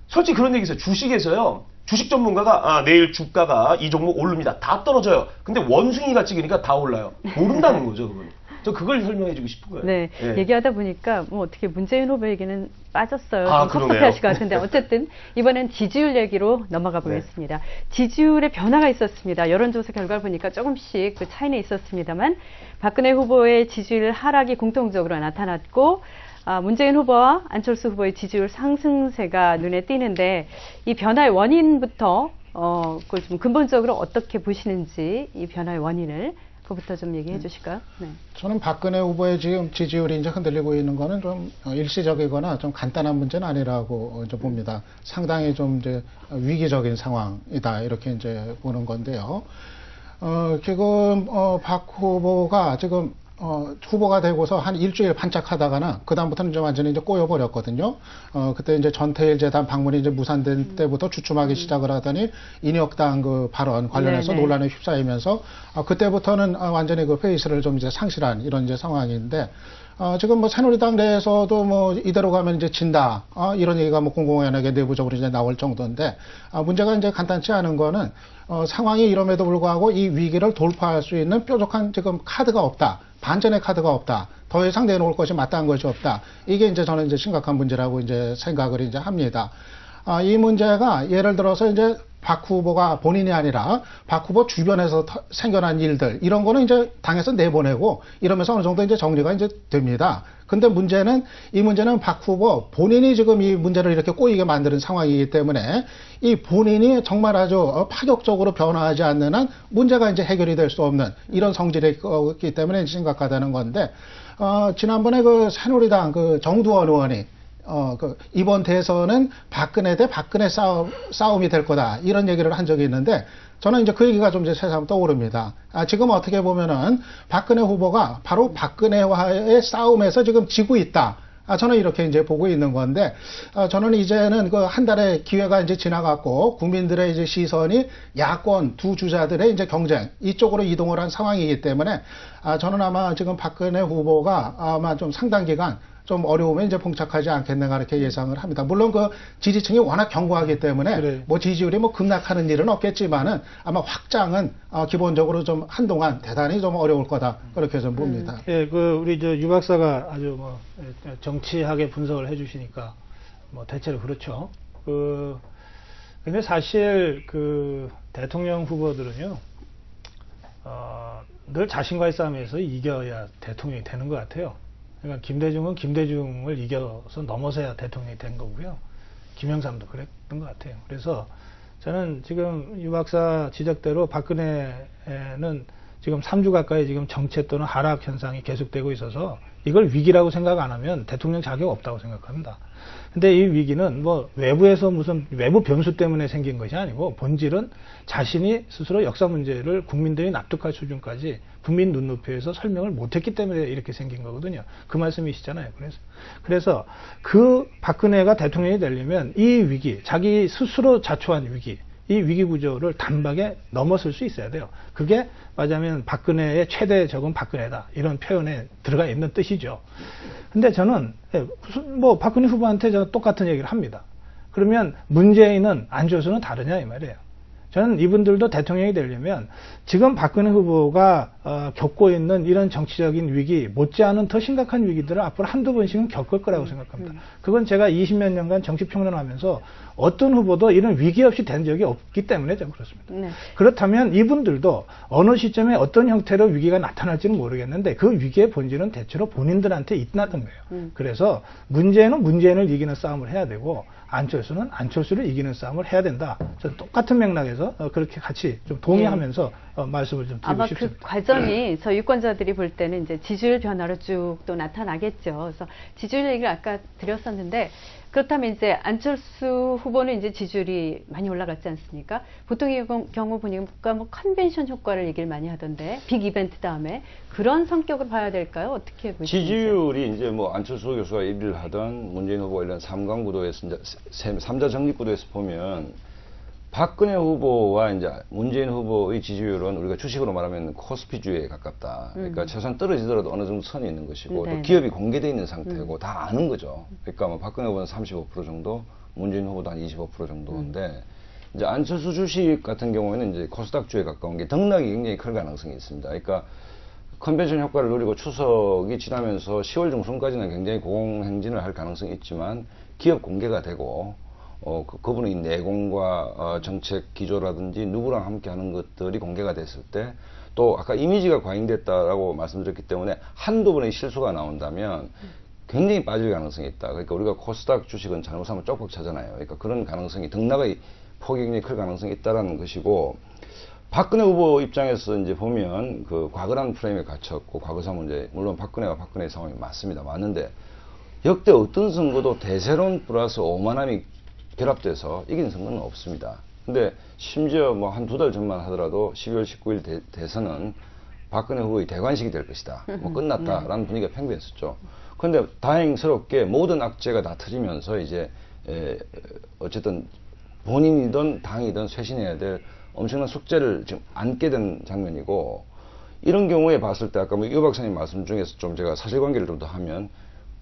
솔직히 그런 얘기 있어요. 주식에서요. 주식 전문가가 내일 주가가 이 종목 오릅니다. 다 떨어져요. 근데 원숭이가 찍으니까 다 올라요. 모른다는 거죠, 그건. 저 그걸 설명해주고 싶은 거예요. 네, 예. 얘기하다 보니까 뭐 어떻게 문재인 후보에게는 빠졌어요. 아, 좀 그러네요. 섭섭해하실 것 같은데 어쨌든 이번엔 지지율 얘기로 넘어가 보겠습니다. 지지율의 변화가 있었습니다. 여론조사 결과를 보니까 조금씩 그 차이는 있었습니다만 박근혜 후보의 지지율 하락이 공통적으로 나타났고 문재인 후보와 안철수 후보의 지지율 상승세가 눈에 띄는데 이 변화의 원인부터 그걸 좀 근본적으로 어떻게 보시는지 이 변화의 원인을 그부터 좀 얘기해 주실까요? 네. 저는 박근혜 후보의 지금 지지율이 이제 흔들리고 있는 거는 좀 일시적이거나 좀 간단한 문제는 아니라고 이제 봅니다. 상당히 좀 이제 위기적인 상황이다 이렇게 이제 보는 건데요. 지금 박 후보가 지금 후보가 되고서 한 일주일 반짝하다가는 그다음부터는 이제 완전히 이제 꼬여버렸거든요. 그때 이제 전태일 재단 방문이 이제 무산된 때부터 주춤하기 시작을 하더니 인혁당 그 발언 관련해서 네네. 논란에 휩싸이면서 그때부터는 완전히 그 페이스를 좀 이제 상실한 이런 이제 상황인데 지금 뭐 새누리당 내에서도 뭐 이대로 가면 이제 진다 이런 얘기가 뭐 공공연하게 내부적으로 이제 나올 정도인데 문제가 이제 간단치 않은 거는 상황이 이럼에도 불구하고 이 위기를 돌파할 수 있는 뾰족한 지금 카드가 없다. 반전의 카드가 없다. 더 이상 내놓을 것이 마땅한 것이 없다. 이게 이제 저는 이제 심각한 문제라고 이제 생각을 이제 합니다. 이 문제가 예를 들어서 이제 박 후보가 본인이 아니라 박 후보 주변에서 생겨난 일들 이런 거는 이제 당에서 내보내고 이러면서 어느 정도 이제 정리가 이제 됩니다. 근데 이 문제는 박 후보 본인이 지금 이 문제를 이렇게 꼬이게 만드는 상황이기 때문에 이 본인이 정말 아주 파격적으로 변화하지 않는 한 문제가 이제 해결이 될 수 없는 이런 성질이기 때문에 심각하다는 건데, 지난번에 그 새누리당 그 정두원 의원이 이번 대선은 박근혜 대 박근혜 싸움이 될 거다. 이런 얘기를 한 적이 있는데, 저는 이제 그 얘기가 좀 이제 새삼 떠오릅니다. 지금 어떻게 보면은 박근혜 후보가 바로 박근혜와의 싸움에서 지금 지고 있다. 저는 이렇게 이제 보고 있는 건데, 저는 이제는 그 한 달의 기회가 이제 지나갔고, 국민들의 이제 시선이 야권 두 주자들의 이제 경쟁, 이쪽으로 이동을 한 상황이기 때문에, 저는 아마 지금 박근혜 후보가 아마 좀 상당 기간 좀 어려움에 이제 봉착하지 않겠는가 이렇게 예상을 합니다. 물론 그 지지층이 워낙 견고하기 때문에 그래. 뭐 지지율이 뭐 급락하는 일은 없겠지만은 아마 확장은 기본적으로 좀 한동안 대단히 좀 어려울 거다 그렇게 좀 봅니다. 예, 우리 유 박사가 아주 뭐 정치하게 분석을 해주시니까 뭐 대체로 그렇죠. 근데 사실 대통령 후보들은요, 늘 자신과의 싸움에서 이겨야 대통령이 되는 것 같아요. 그러니까 김대중은 김대중을 이겨서 넘어서야 대통령이 된 거고요. 김영삼도 그랬던 것 같아요. 그래서 저는 지금 유 박사 지적대로 박근혜는 지금 3주 가까이 지금 정체 또는 하락 현상이 계속되고 있어서 이걸 위기라고 생각 안 하면 대통령 자격 없다고 생각합니다. 근데 이 위기는 뭐 외부에서 무슨 외부 변수 때문에 생긴 것이 아니고 본질은 자신이 스스로 역사 문제를 국민들이 납득할 수준까지 국민 눈높이에서 설명을 못했기 때문에 이렇게 생긴 거거든요. 그 말씀이시잖아요. 그래서 그 박근혜가 대통령이 되려면 이 위기, 자기 스스로 자초한 위기, 이 위기 구조를 단박에 넘어설 수 있어야 돼요. 그게 말하자면 박근혜의 최대 적은 박근혜다. 이런 표현에 들어가 있는 뜻이죠. 근데 저는 뭐 박근혜 후보한테 저는 똑같은 얘기를 합니다. 그러면 문재인은 안철수는 다르냐 이 말이에요. 저는 이분들도 대통령이 되려면 지금 박근혜 후보가 겪고 있는 이런 정치적인 위기 못지않은 더 심각한 위기들을 앞으로 한두 번씩은 겪을 거라고 생각합니다. 그건 제가 20몇 년간 정치 평론하면서 어떤 후보도 이런 위기 없이 된 적이 없기 때문에 좀 그렇습니다. 네. 그렇다면 이분들도 어느 시점에 어떤 형태로 위기가 나타날지는 모르겠는데 그 위기의 본질은 대체로 본인들한테 있다는 거예요. 그래서 문재인은 문재인을 이기는 싸움을 해야 되고 안철수는 안철수를 이기는 싸움을 해야 된다. 저는 똑같은 맥락에서 그렇게 같이 좀 동의하면서 말씀을 좀 드리고 아마 싶습니다. 그 과정이 저희 유권자들이 볼 때는 이제 지지율 변화로 쭉 또 나타나겠죠. 그래서 지지율 얘기를 아까 드렸었는데 그렇다면 이제 안철수 후보는 이제 지지율이 많이 올라갔지 않습니까? 보통 이 경우 보니까 뭐 컨벤션 효과를 얘기를 많이 하던데 빅 이벤트 다음에 그런 성격을 봐야 될까요? 어떻게 보시는지? 지지율이 이제 뭐 안철수 교수가 1위를 하던 문재인 후보가 이런 3강 구도에서 이제 3자 정립 구도에서 보면 박근혜 후보와 이제 문재인 후보의 지지율은 우리가 주식으로 말하면 코스피주에 가깝다. 그러니까 최소한 떨어지더라도 어느 정도 선이 있는 것이고 또 기업이 공개되어 있는 상태고 다 아는 거죠. 그러니까 뭐 박근혜 후보는 35% 정도, 문재인 후보도 한 25% 정도인데 이제 안철수 주식 같은 경우에는 이제 코스닥주에 가까운 게 등락이 굉장히 클 가능성이 있습니다. 그러니까 컨벤션 효과를 누리고 추석이 지나면서 10월 중순까지는 굉장히 공공행진을 할 가능성이 있지만 기업 공개가 되고 그분의 내공과 정책 기조라든지 누구랑 함께 하는 것들이 공개가 됐을 때 또 아까 이미지가 과잉됐다라고 말씀드렸기 때문에 한두 번의 실수가 나온다면 굉장히 빠질 가능성이 있다. 그러니까 우리가 코스닥 주식은 잘못하면 쪽박 차잖아요. 그러니까 그런 가능성이 등락의 폭이 굉장히 클 가능성이 있다라는 것이고 박근혜 후보 입장에서 이제 보면 그 과거라는 프레임에 갇혔고 과거사 문제 물론 박근혜와 박근혜의 상황이 맞습니다. 맞는데 역대 어떤 선거도 대세론 플러스 오만함이 결합돼서 이긴 선거는 없습니다. 근데 심지어 뭐 한 2달 전만 하더라도 12월 19일 대선은 박근혜 후보의 대관식이 될 것이다. 뭐 끝났다라는 분위기가 팽배했었죠. 그런데 다행스럽게 모든 악재가 다 터지면서 이제 어쨌든 본인이든 당이든 쇄신해야 될 엄청난 숙제를 지금 안게 된 장면이고 이런 경우에 봤을 때 아까 뭐 유 박사님 말씀 중에서 좀 제가 사실관계를 좀 더 하면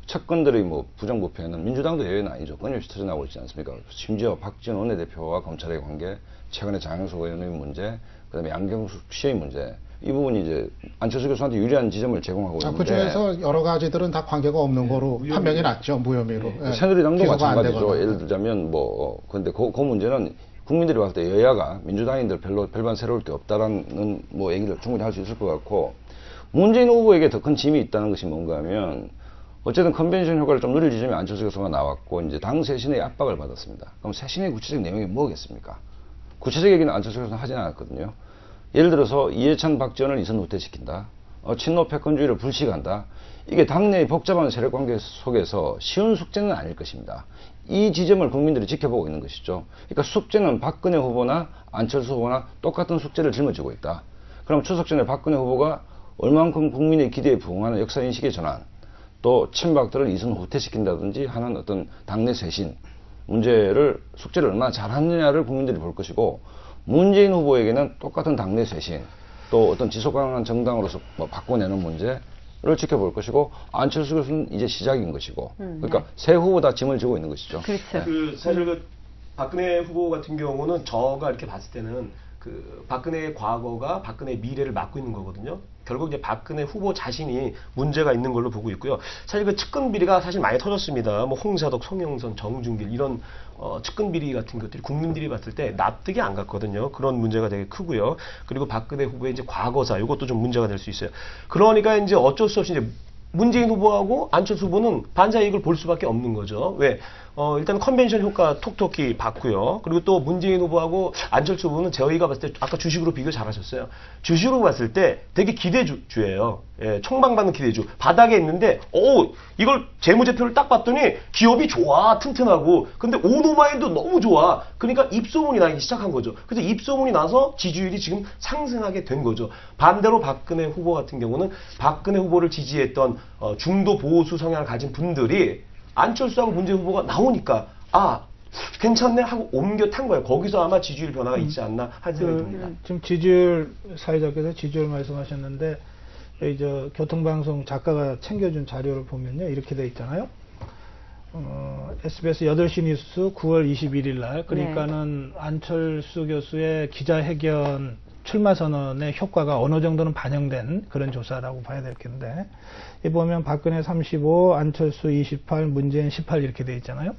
측근들의 뭐 부정부패는 민주당도 예외는 아니죠. 끊임없이 터져나오고 있지 않습니까? 심지어 박지원 원내대표와 검찰의 관계, 최근에 장영석 의원의 문제, 그다음에 양경숙 씨의 문제 이 부분이 이제 안철수 교수한테 유리한 지점을 제공하고 있는데 그 중에서 여러 가지들은 다 관계가 없는 거로 판명이 났죠. 무혐의로. 네. 새누리당도 마찬가지죠. 예를 들자면 뭐 근데 그 문제는 국민들이 봤을 때 여야가 민주당인들 별반 새로울 게 없다라는 뭐 얘기를 충분히 할 수 있을 것 같고 문재인 후보에게 더 큰 짐이 있다는 것이 뭔가 하면 어쨌든 컨벤션 효과를 좀 누릴 지점에 안철수 교수가 나왔고 이제 당 쇄신의 압박을 받았습니다. 그럼 쇄신의 구체적 내용이 뭐겠습니까? 구체적 얘기는 안철수 교수는 하진 않았거든요. 예를 들어서 이해찬, 박지원을 이선 후퇴시킨다. 친노 패권주의를 불식한다. 이게 당내의 복잡한 세력관계 속에서 쉬운 숙제는 아닐 것입니다. 이 지점을 국민들이 지켜보고 있는 것이죠. 그러니까 숙제는 박근혜 후보나 안철수 후보나 똑같은 숙제를 짊어지고 있다. 그럼 추석 전에 박근혜 후보가 얼만큼 국민의 기대에 부응하는 역사인식의 전환, 또 친박들을 이선 후퇴시킨다든지 하는 어떤 당내 쇄신 숙제를 얼마나 잘하느냐를 국민들이 볼 것이고 문재인 후보에게는 똑같은 당내 쇄신 또 어떤 지속 가능한 정당으로서 뭐 바꿔내는 문제를 지켜볼 것이고 안철수 교수는 이제 시작인 것이고 그러니까 세 후보 다 짐을 지고 있는 것이죠. 그렇죠. 사실 박근혜 후보 같은 경우는 저가 이렇게 봤을 때는 박근혜의 과거가 박근혜의 미래를 맡고 있는 거거든요. 결국 이제 박근혜 후보 자신이 문제가 있는 걸로 보고 있고요. 사실 측근 비리가 사실 많이 터졌습니다. 뭐 홍사덕, 송영선, 정준길 이런 측근 비리 같은 것들이 국민들이 봤을 때 납득이 안 갔거든요. 그런 문제가 되게 크고요. 그리고 박근혜 후보의 이제 과거사 이것도 좀 문제가 될 수 있어요. 그러니까 이제 어쩔 수 없이 이제 문재인 후보하고 안철수 후보는 반사이익을 볼 수밖에 없는 거죠. 왜? 일단 컨벤션 효과 톡톡히 봤고요. 그리고 또 문재인 후보하고 안철수 후보는 저희가 봤을 때 아까 주식으로 비교 잘하셨어요. 주식으로 봤을 때 되게 기대주예요. 예, 총방받는 기대주. 바닥에 있는데 이걸 재무제표를 딱 봤더니 기업이 좋아, 튼튼하고. 근데 오노마인도 너무 좋아. 그러니까 입소문이 나기 시작한 거죠. 그래서 입소문이 나서 지지율이 지금 상승하게 된 거죠. 반대로 박근혜 후보 같은 경우는 박근혜 후보를 지지했던 중도 보수 성향을 가진 분들이 안철수하고 문재인 후보가 나오니까 괜찮네 하고 옮겨 탄 거예요. 거기서 아마 지지율 변화가 있지 않나 하는 생각이 듭니다. 지금 지지율 사회자께서 지지율 말씀하셨는데 저 교통방송 작가가 챙겨준 자료를 보면요 이렇게 돼 있잖아요. SBS 8시 뉴스 9월 21일 날 그러니까는 안철수 교수의 기자회견 출마 선언의 효과가 어느 정도는 반영된 그런 조사라고 봐야 되겠는데 이 보면 박근혜 35, 안철수 28, 문재인 18 이렇게 돼 있잖아요.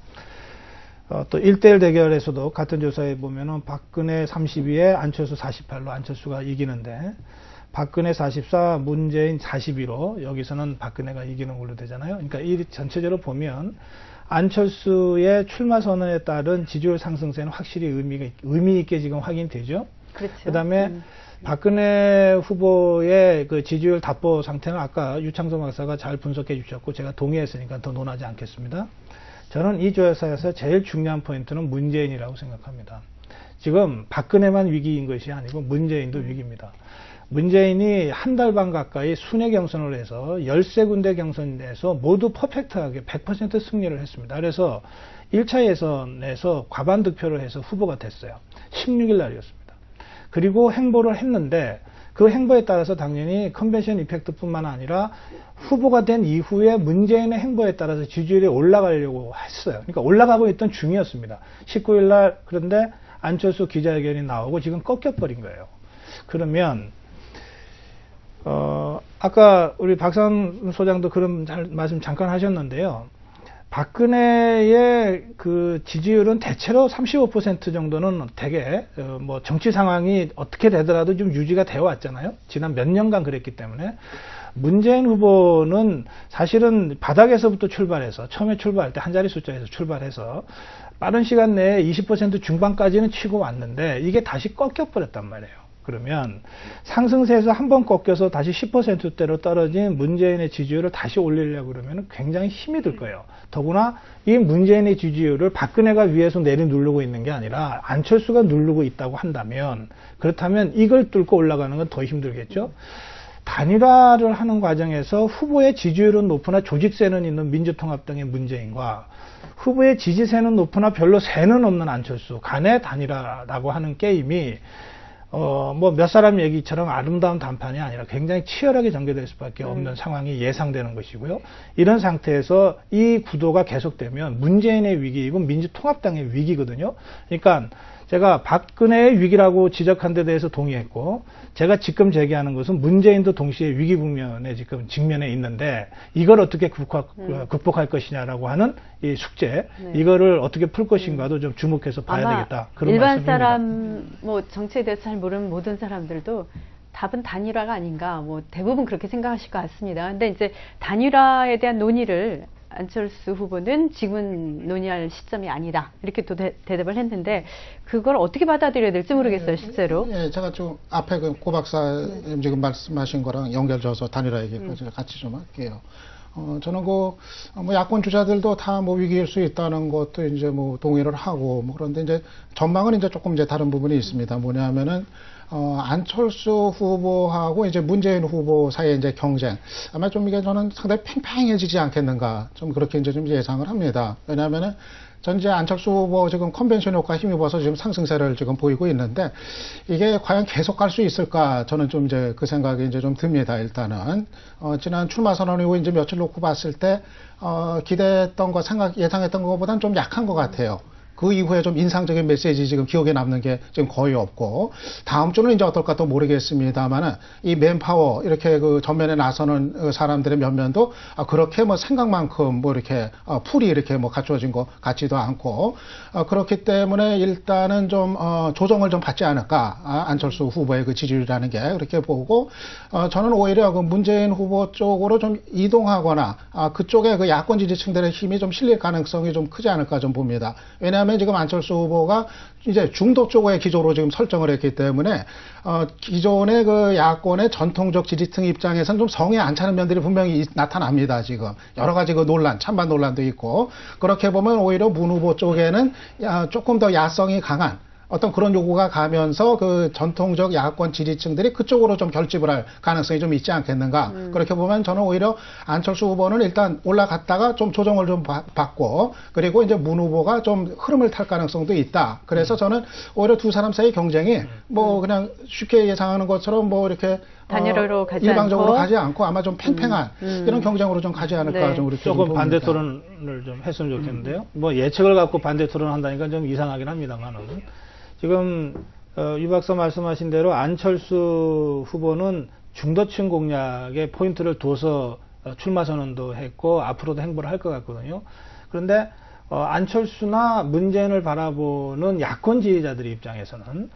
또 1대1 대결에서도 같은 조사에 보면은 박근혜 32에 안철수 48로 안철수가 이기는데 박근혜 44, 문재인 42로 여기서는 박근혜가 이기는 걸로 되잖아요. 그러니까 이 전체적으로 보면 안철수의 출마 선언에 따른 지지율 상승세는 확실히 의미 있게 지금 확인되죠. 그렇죠. 그다음에 박근혜 후보의 그 지지율 답보 상태는 아까 유창석 박사가 잘 분석해 주셨고 제가 동의했으니까 더 논하지 않겠습니다. 저는 이 조사에서 제일 중요한 포인트는 문재인이라고 생각합니다. 지금 박근혜만 위기인 것이 아니고 문재인도 위기입니다. 문재인이 한 달 반 가까이 순회 경선을 해서 13군데 경선에서 모두 퍼펙트하게 100% 승리를 했습니다. 그래서 1차 예선에서 과반 득표를 해서 후보가 됐어요. 16일 날이었습니다. 그리고 행보를 했는데 그 행보에 따라서 당연히 컨벤션 이펙트뿐만 아니라 후보가 된 이후에 문재인의 행보에 따라서 지지율이 올라가려고 했어요. 그러니까 올라가고 있던 중이었습니다. 19일 날 그런데 안철수 기자회견이 나오고 지금 꺾여버린 거예요. 그러면 아까 우리 박상 소장도 그런 말씀 잠깐 하셨는데요. 박근혜의 그 지지율은 대체로 35% 정도는 되게 뭐 정치 상황이 어떻게 되더라도 좀 유지가 되어 왔잖아요. 지난 몇 년간 그랬기 때문에. 문재인 후보는 사실은 바닥에서부터 출발해서 처음에 출발할 때 한 자리 숫자에서 출발해서 빠른 시간 내에 20% 중반까지는 치고 왔는데 이게 다시 꺾여버렸단 말이에요. 그러면 상승세에서 한번 꺾여서 다시 10%대로 떨어진 문재인의 지지율을 다시 올리려고 그러면 굉장히 힘이 들 거예요. 더구나 이 문재인의 지지율을 박근혜가 위에서 내리누르고 있는 게 아니라 안철수가 누르고 있다고 한다면, 그렇다면 이걸 뚫고 올라가는 건 더 힘들겠죠. 단일화를 하는 과정에서 후보의 지지율은 높으나 조직세는 있는 민주통합당의 문재인과 후보의 지지세는 높으나 별로 세는 없는 안철수 간의 단일화라고 하는 게임이 뭐 몇 사람 얘기처럼 아름다운 단판이 아니라 굉장히 치열하게 전개될 수밖에 없는 상황이 예상되는 것이고요. 이런 상태에서 이 구도가 계속되면 문재인의 위기이고 민주통합당의 위기거든요. 그러니까 제가 박근혜의 위기라고 지적한 데 대해서 동의했고, 제가 지금 제기하는 것은 문재인도 동시에 위기 국면에 지금 직면해 있는데 이걸 어떻게 극복할 것이냐라고 하는 이 숙제, 이거를 어떻게 풀 것인가도 좀 주목해서 봐야 되겠다. 그런 일반 말씀입니다. 사람, 뭐 정치에 대해서 잘 모르는 모든 사람들도 답은 단일화가 아닌가, 뭐 대부분 그렇게 생각하실 것 같습니다. 근데 이제 단일화에 대한 논의를 안철수 후보는 지금은 논의할 시점이 아니다, 이렇게 또 대답을 했는데 그걸 어떻게 받아들여야 될지 모르겠어요, 실제로. 예, 제가 좀 앞에 그 고 박사님 지금 말씀하신 거랑 연결져서 단일화 얘기까지 같이 좀 할게요. 저는 뭐 야권 주자들도 다 뭐 위기일 수 있다는 것도 이제 뭐 동의를 하고, 뭐 그런데 이제 전망은 이제 조금 이제 다른 부분이 있습니다. 뭐냐면은 안철수 후보하고 이제 문재인 후보 사이의 이제 경쟁, 아마 좀 이게 저는 상당히 팽팽해지지 않겠는가, 좀 그렇게 이제 좀 예상을 합니다. 왜냐하면은 전 이제 안철수 후보 지금 컨벤션 효과 힘입어서 지금 상승세를 지금 보이고 있는데 이게 과연 계속 갈 수 있을까, 저는 좀 이제 그 생각이 이제 좀 듭니다. 일단은 지난 출마 선언 이후 이제 며칠 놓고 봤을 때 기대했던 거 예상했던 것보다는 좀 약한 것 같아요. 그 이후에 좀 인상적인 메시지 지금 기억에 남는 게 지금 거의 없고, 다음 주는 이제 어떨까 또 모르겠습니다만은 이 맨파워 이렇게 그 전면에 나서는 사람들의 면면도 그렇게 뭐 생각만큼 뭐 이렇게 풀이 이렇게 뭐 갖춰진 것 같지도 않고, 그렇기 때문에 일단은 좀 조정을 좀 받지 않을까, 안철수 후보의 그 지지율이라는 게 그렇게 보고, 저는 오히려 그 문재인 후보 쪽으로 좀 이동하거나 그쪽에 그 야권 지지층들의 힘이 좀 실릴 가능성이 좀 크지 않을까 좀 봅니다. 왜냐하면 지금 안철수 후보가 이제 중도 쪽의 기조로 지금 설정을 했기 때문에 기존의 그 야권의 전통적 지지층 입장에서는 좀 성에 안 차는 면들이 분명히 나타납니다. 지금 여러 가지 그 논란, 찬반 논란도 있고, 그렇게 보면 오히려 문 후보 쪽에는 조금 더 야성이 강한 어떤 그런 요구가 가면서 그 전통적 야권 지지층들이 그쪽으로 좀 결집을 할 가능성이 좀 있지 않겠는가. 그렇게 보면 저는 오히려 안철수 후보는 일단 올라갔다가 좀 조정을 좀 받고, 그리고 이제 문 후보가 좀 흐름을 탈 가능성도 있다. 그래서 저는 오히려 두 사람 사이 경쟁이 뭐 그냥 쉽게 예상하는 것처럼 뭐 이렇게 단일화로 가지 일방적으로 않고 가지 않고 아마 좀 팽팽한 이런 경쟁으로 좀 가지 않을까. 좀 이렇게 조금 좀 반대 봅니다. 토론을 좀 했으면 좋겠는데요. 뭐 예측을 갖고 반대 토론을 한다니까 좀 이상하긴 합니다만은, 지금 유 박사 말씀하신 대로 안철수 후보는 중도층 공략에 포인트를 둬서 출마 선언도 했고 앞으로도 행보를 할 것 같거든요. 그런데 안철수나 문재인을 바라보는 야권 지지자들의 입장에서는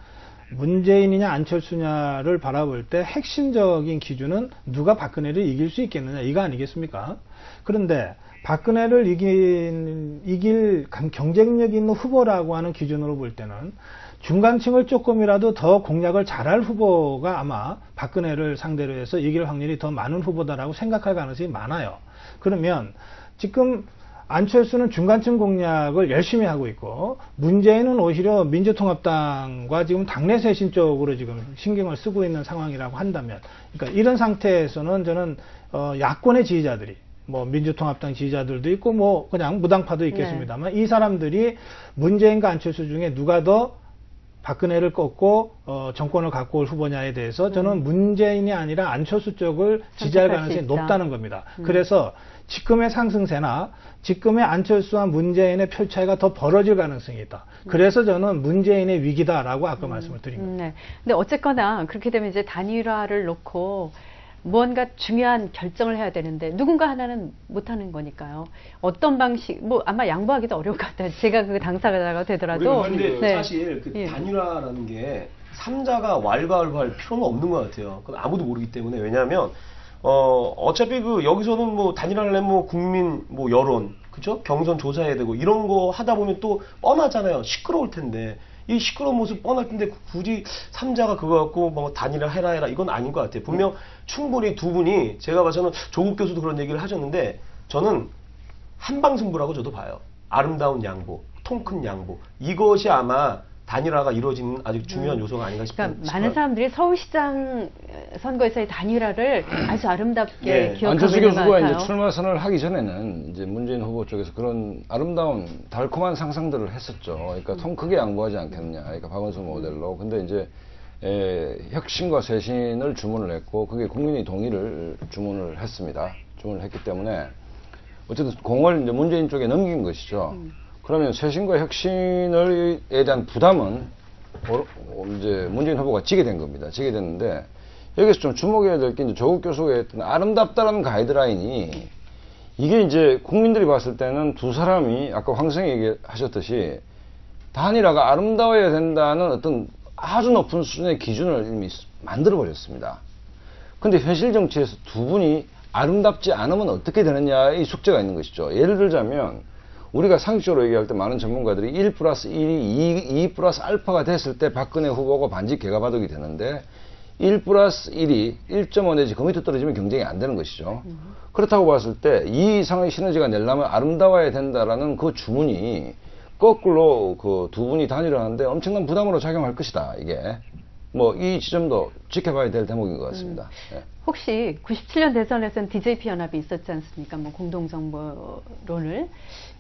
문재인이냐 안철수냐를 바라볼 때 핵심적인 기준은 누가 박근혜를 이길 수 있겠느냐, 이거 아니겠습니까? 그런데 박근혜를 이길 경쟁력 있는 후보라고 하는 기준으로 볼 때는 중간층을 조금이라도 더 공략을 잘할 후보가 아마 박근혜를 상대로 해서 이길 확률이 더 많은 후보다라고 생각할 가능성이 많아요. 그러면 지금 안철수는 중간층 공략을 열심히 하고 있고, 문재인은 오히려 민주통합당과 지금 당내 쇄신 쪽으로 지금 신경을 쓰고 있는 상황이라고 한다면, 그러니까 이런 상태에서는 저는 야권의 지지자들이, 뭐 민주통합당 지지자들도 있고 뭐 그냥 무당파도 있겠습니다만, 이 사람들이 문재인과 안철수 중에 누가 더 박근혜를 꺾고 정권을 갖고 올 후보냐에 대해서 저는 문재인이 아니라 안철수 쪽을 지지할 가능성이 높다는 겁니다. 그래서 지금의 상승세나 지금의 안철수와 문재인의 표 차이가 더 벌어질 가능성이 있다. 그래서 저는 문재인의 위기다라고 아까 말씀을 드린 겁니다. 네. 근데 어쨌거나 그렇게 되면 이제 단일화를 놓고 무언가 중요한 결정을 해야 되는데 누군가 하나는 못하는 거니까요. 어떤 방식, 뭐 아마 양보하기도 어려울 것 같아요. 제가 그 당사자가 되더라도. 그런데 네. 사실 그 예. 단일화라는 게 삼자가 왈가왈부할 필요는 없는 것 같아요. 그건 아무도 모르기 때문에. 왜냐하면 어차피 그 여기서는 뭐 단일화를 내면 뭐 국민 뭐 여론, 그죠? 경선 조사해야 되고 이런 거 하다 보면 또 뻔하잖아요. 시끄러울 텐데. 이 시끄러운 모습 뻔할 텐데 굳이 삼자가 그거 갖고 뭐 단일화 해라 이건 아닌 것 같아요. 분명 충분히 두 분이 제가 봐서는 조국 교수도 그런 얘기를 하셨는데 저는 한방승부라고 저도 봐요. 아름다운 양보, 통 큰 양보. 이것이 아마 단일화가 이루어지는 아주 중요한 요소가 아닌가 싶어요. 그러니까 많은 사람들이 서울시장 선거에서의 단일화를 아주 아름답게 네, 기억하고 안철수 있는 것 교수가 같아요. 이제 출마 선언을 하기 전에는 이제 문재인 후보 쪽에서 그런 아름다운 달콤한 상상들을 했었죠. 그러니까 통 크게 양보하지 않겠느냐. 그러니까 박원순 모델로. 근데 이제 혁신과 쇄신을 주문을 했고 그게 국민의 동의를 주문을 했습니다. 주문을 했기 때문에 어쨌든 공을 이제 문재인 쪽에 넘긴 것이죠. 그러면 쇄신과 혁신에 대한 부담은 이제 문재인 후보가 지게 된 겁니다. 지게 됐는데 여기서 좀 주목해야 될 게 이제 조국 교수가 했던 아름답다라는 가이드라인이 이게 이제 국민들이 봤을 때는 두 사람이 아까 황성이 얘기하셨듯이 단일화가 아름다워야 된다는 어떤 아주 높은 수준의 기준을 이미 만들어 버렸습니다. 근데 현실 정치에서 두 분이 아름답지 않으면 어떻게 되느냐의 숙제가 있는 것이죠. 예를 들자면 우리가 상식적으로 얘기할 때 많은 전문가들이 1 플러스 1이 2 플러스 알파가 됐을 때 박근혜 후보가 반직 개가바득이 되는데 1 플러스 1이 1.5 내지 그 밑에 떨어지면 경쟁이 안 되는 것이죠. 그렇다고 봤을 때 이 이상의 시너지가 내려면 아름다워야 된다라는 그 주문이 거꾸로 그 두 분이 단일화하는데 엄청난 부담으로 작용할 것이다. 이게 뭐 이 지점도 지켜봐야 될 대목인 것 같습니다. 네. 혹시 97년 대선에서는 DJP 연합이 있었지 않습니까? 뭐 공동정보론을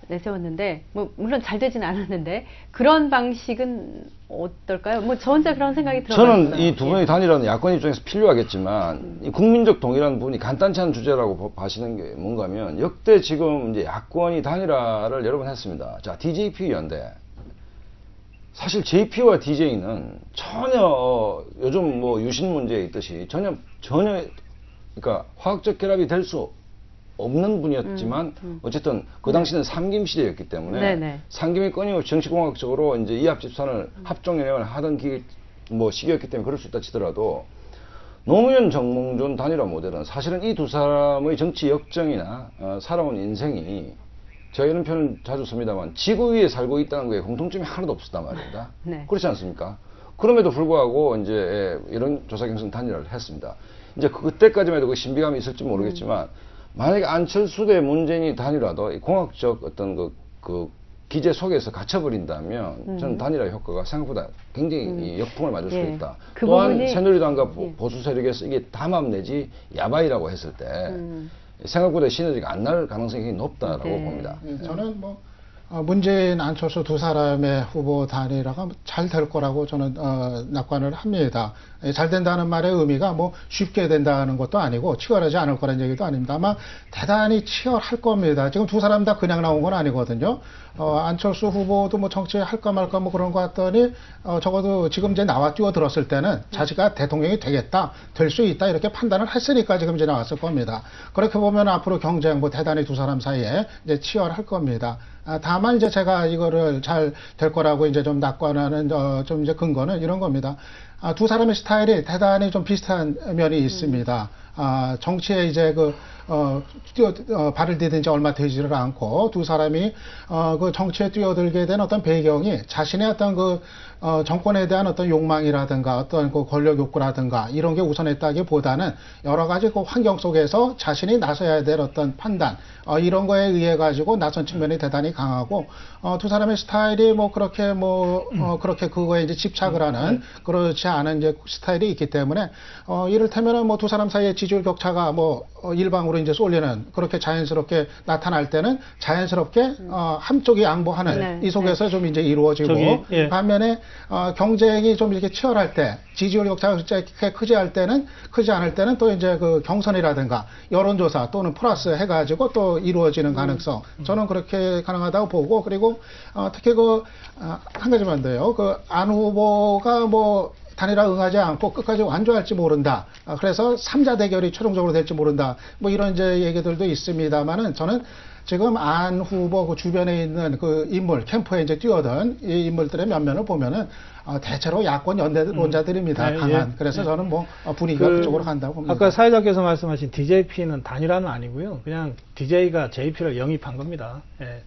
내세웠는데 뭐 물론 잘 되지는 않았는데 그런 방식은 어떨까요? 뭐 저 혼자 그런 생각이 들어요. 저는 이 두 분의 단일화는 야권 입장에서 필요하겠지만 이 국민적 동의라는 부분이 간단치 않은 주제라고 봐시는 게 뭔가면 역대 지금 이제 야권이 단일화를 여러 번 했습니다. 자, DJP 연대. 사실 JP와 DJ는 전혀 요즘 뭐 유신 문제에 있듯이 전혀 그러니까 화학적 결합이 될 수 없는 분이었지만 어쨌든 그 당시는 삼김 시대였기 때문에 네네. 삼김이 끊임없이 정치공학적으로 이제 이합집산을 합종연행을 하던 뭐 시기였기 때문에 그럴 수 있다 치더라도 노무현 정몽준 단일화 모델은 사실은 이 두 사람의 정치 역정이나 살아온 인생이 제가 이런 표현을 자주 씁니다만 지구 위에 살고 있다는 거에 공통점이 하나도 없었단 말입니다. 네. 그렇지 않습니까? 그럼에도 불구하고 이제 이런 조사 경선 단일화를 했습니다. 이제 그때까지만 해도 그 신비감이 있을지 모르겠지만 만약에 안철수 대 문재인이 단일화도 공학적 어떤 그 기제 속에서 갇혀버린다면 저는 단일화 효과가 생각보다 굉장히 역풍을 맞을 수가 있다. 그 또한 부분이, 새누리당과 보수 세력에서 이게 담합 내지 야바이라고 했을 때 생각보다 시너지가 안 날 가능성이 굉장히 높다라고 봅니다. 저는 뭐 문재인, 안철수 두 사람의 후보 단일화가 잘 될 거라고 저는 낙관을 합니다. 잘 된다는 말의 의미가 뭐 쉽게 된다는 것도 아니고 치열하지 않을 거라는 얘기도 아닙니다. 아마 대단히 치열할 겁니다. 지금 두 사람 다 그냥 나온 건 아니거든요. 안철수 후보도 뭐 정치할까 말까 뭐 그런 거 같더니 적어도 지금 이제 나와 뛰어들었을 때는 자기가 대통령이 되겠다, 될 수 있다 이렇게 판단을 했으니까 지금 이제 나왔을 겁니다. 그렇게 보면 앞으로 경쟁 뭐 대단히 두 사람 사이에 이제 치열할 겁니다. 다만 이제 제가 이거를 잘 될 거라고 이제 좀 낙관하는 좀 이제 근거는 이런 겁니다. 두 사람의 스타일이 대단히 좀 비슷한 면이 있습니다. 정치에 이제 발을 디딘 지 얼마 되지를 않고 두 사람이 그 정치에 뛰어들게 된 어떤 배경이 자신의 어떤 정권에 대한 어떤 욕망이라든가 어떤 그 권력 욕구라든가 이런 게 우선했다기보다는 여러 가지 그 환경 속에서 자신이 나서야 될 어떤 판단 이런 거에 의해 가지고 나선 측면이 대단히 강하고 두 사람의 스타일이 뭐 그렇게 그렇게 그거에 이제 집착을 하는 그렇지 않은 이제 스타일이 있기 때문에 이를테면은 뭐 두 사람 사이의 지지율 격차가 뭐 일방으로 이제 쏠리는 그렇게 자연스럽게 나타날 때는 자연스럽게 한쪽이 양보하는 이 속에서 좀 이제 이루어지고 반면에 경쟁이 좀 이렇게 치열할 때 지지율 격차가 크지 않을 때는 또 이제 그 경선이라든가 여론조사 또는 플러스 해가지고 또 이루어지는 가능성 저는 그렇게 가능하다고 보고 그리고 특히 한 가지만 더요. 안 후보가 뭐 단일화 응하지 않고 끝까지 완주할지 모른다. 그래서 3자 대결이 최종적으로 될지 모른다. 뭐 이런 이제 얘기들도 있습니다만은 저는 지금 안 후보 그 주변에 있는 그 인물, 캠프에 이제 뛰어든 이 인물들의 면면을 보면은 대체로 야권 연대론자들입니다. 네, 강한. 예. 그래서 저는 뭐 분위기가 그쪽으로 간다고 봅니다. 아까 사회자께서 말씀하신 DJP는 단일화는 아니고요. 그냥 DJ가 JP를 영입한 겁니다. 예.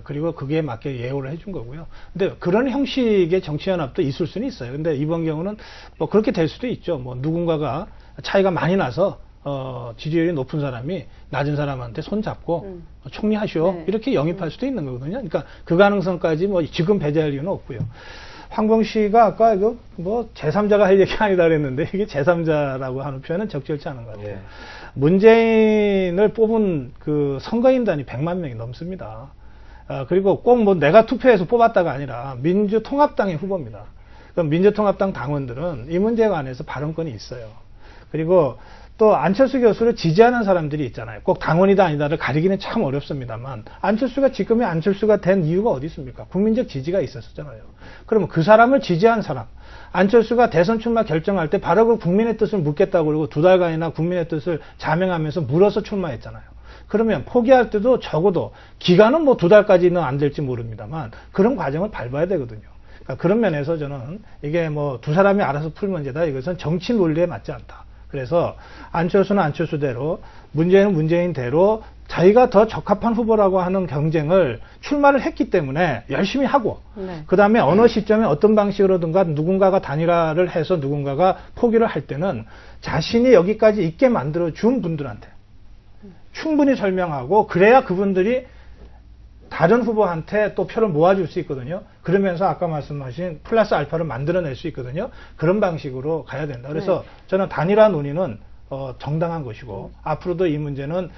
그리고 그게 맞게 예우를 해준 거고요. 근데 그런 형식의 정치연합도 있을 수는 있어요. 근데 이번 경우는 뭐 그렇게 될 수도 있죠. 뭐 누군가가 차이가 많이 나서 지지율이 높은 사람이 낮은 사람한테 손 잡고 총리하시오. 네. 이렇게 영입할 수도 있는 거거든요. 그러니까 그 가능성까지 뭐 지금 배제할 이유는 없고요. 황봉 씨가 아까 이거 뭐 제3자가 할 얘기 아니다 그랬는데 이게 제3자라고 하는 표현은 적절치 않은 것 같아요. 예. 문재인을 뽑은 그 선거인단이 100만 명이 넘습니다. 그리고 꼭 뭐 내가 투표해서 뽑았다가 아니라 민주통합당의 후보입니다. 그럼 민주통합당 당원들은 이 문제에 관해서 발언권이 있어요. 그리고 또 안철수 교수를 지지하는 사람들이 있잖아요. 꼭 당원이다 아니다를 가리기는 참 어렵습니다만 안철수가 지금의 안철수가 된 이유가 어디 있습니까? 국민적 지지가 있었잖아요. 그러면 그 사람을 지지한 사람, 안철수가 대선 출마 결정할 때 바로 그 국민의 뜻을 묻겠다고 그러고 2달간이나 국민의 뜻을 자명하면서 물어서 출마했잖아요. 그러면 포기할 때도 적어도 기간은 뭐 2달까지는 안 될지 모릅니다만 그런 과정을 밟아야 되거든요. 그러니까 그런 면에서 저는 이게 뭐 두 사람이 알아서 풀 문제다. 이것은 정치 논리에 맞지 않다. 그래서 안철수는 안철수대로 문재인은 문재인대로 자기가 더 적합한 후보라고 하는 경쟁을 출마를 했기 때문에 열심히 하고 네. 그 다음에 어느 시점에 어떤 방식으로든가 누군가가 단일화를 해서 누군가가 포기를 할 때는 자신이 여기까지 있게 만들어준 분들한테 충분히 설명하고 그래야 그분들이 다른 후보한테 또 표를 모아줄 수 있거든요. 그러면서 아까 말씀하신 플러스 알파를 만들어낼 수 있거든요. 그런 방식으로 가야 된다. 그래서 네. 저는 단일화 논의는 정당한 것이고 앞으로도 이 문제는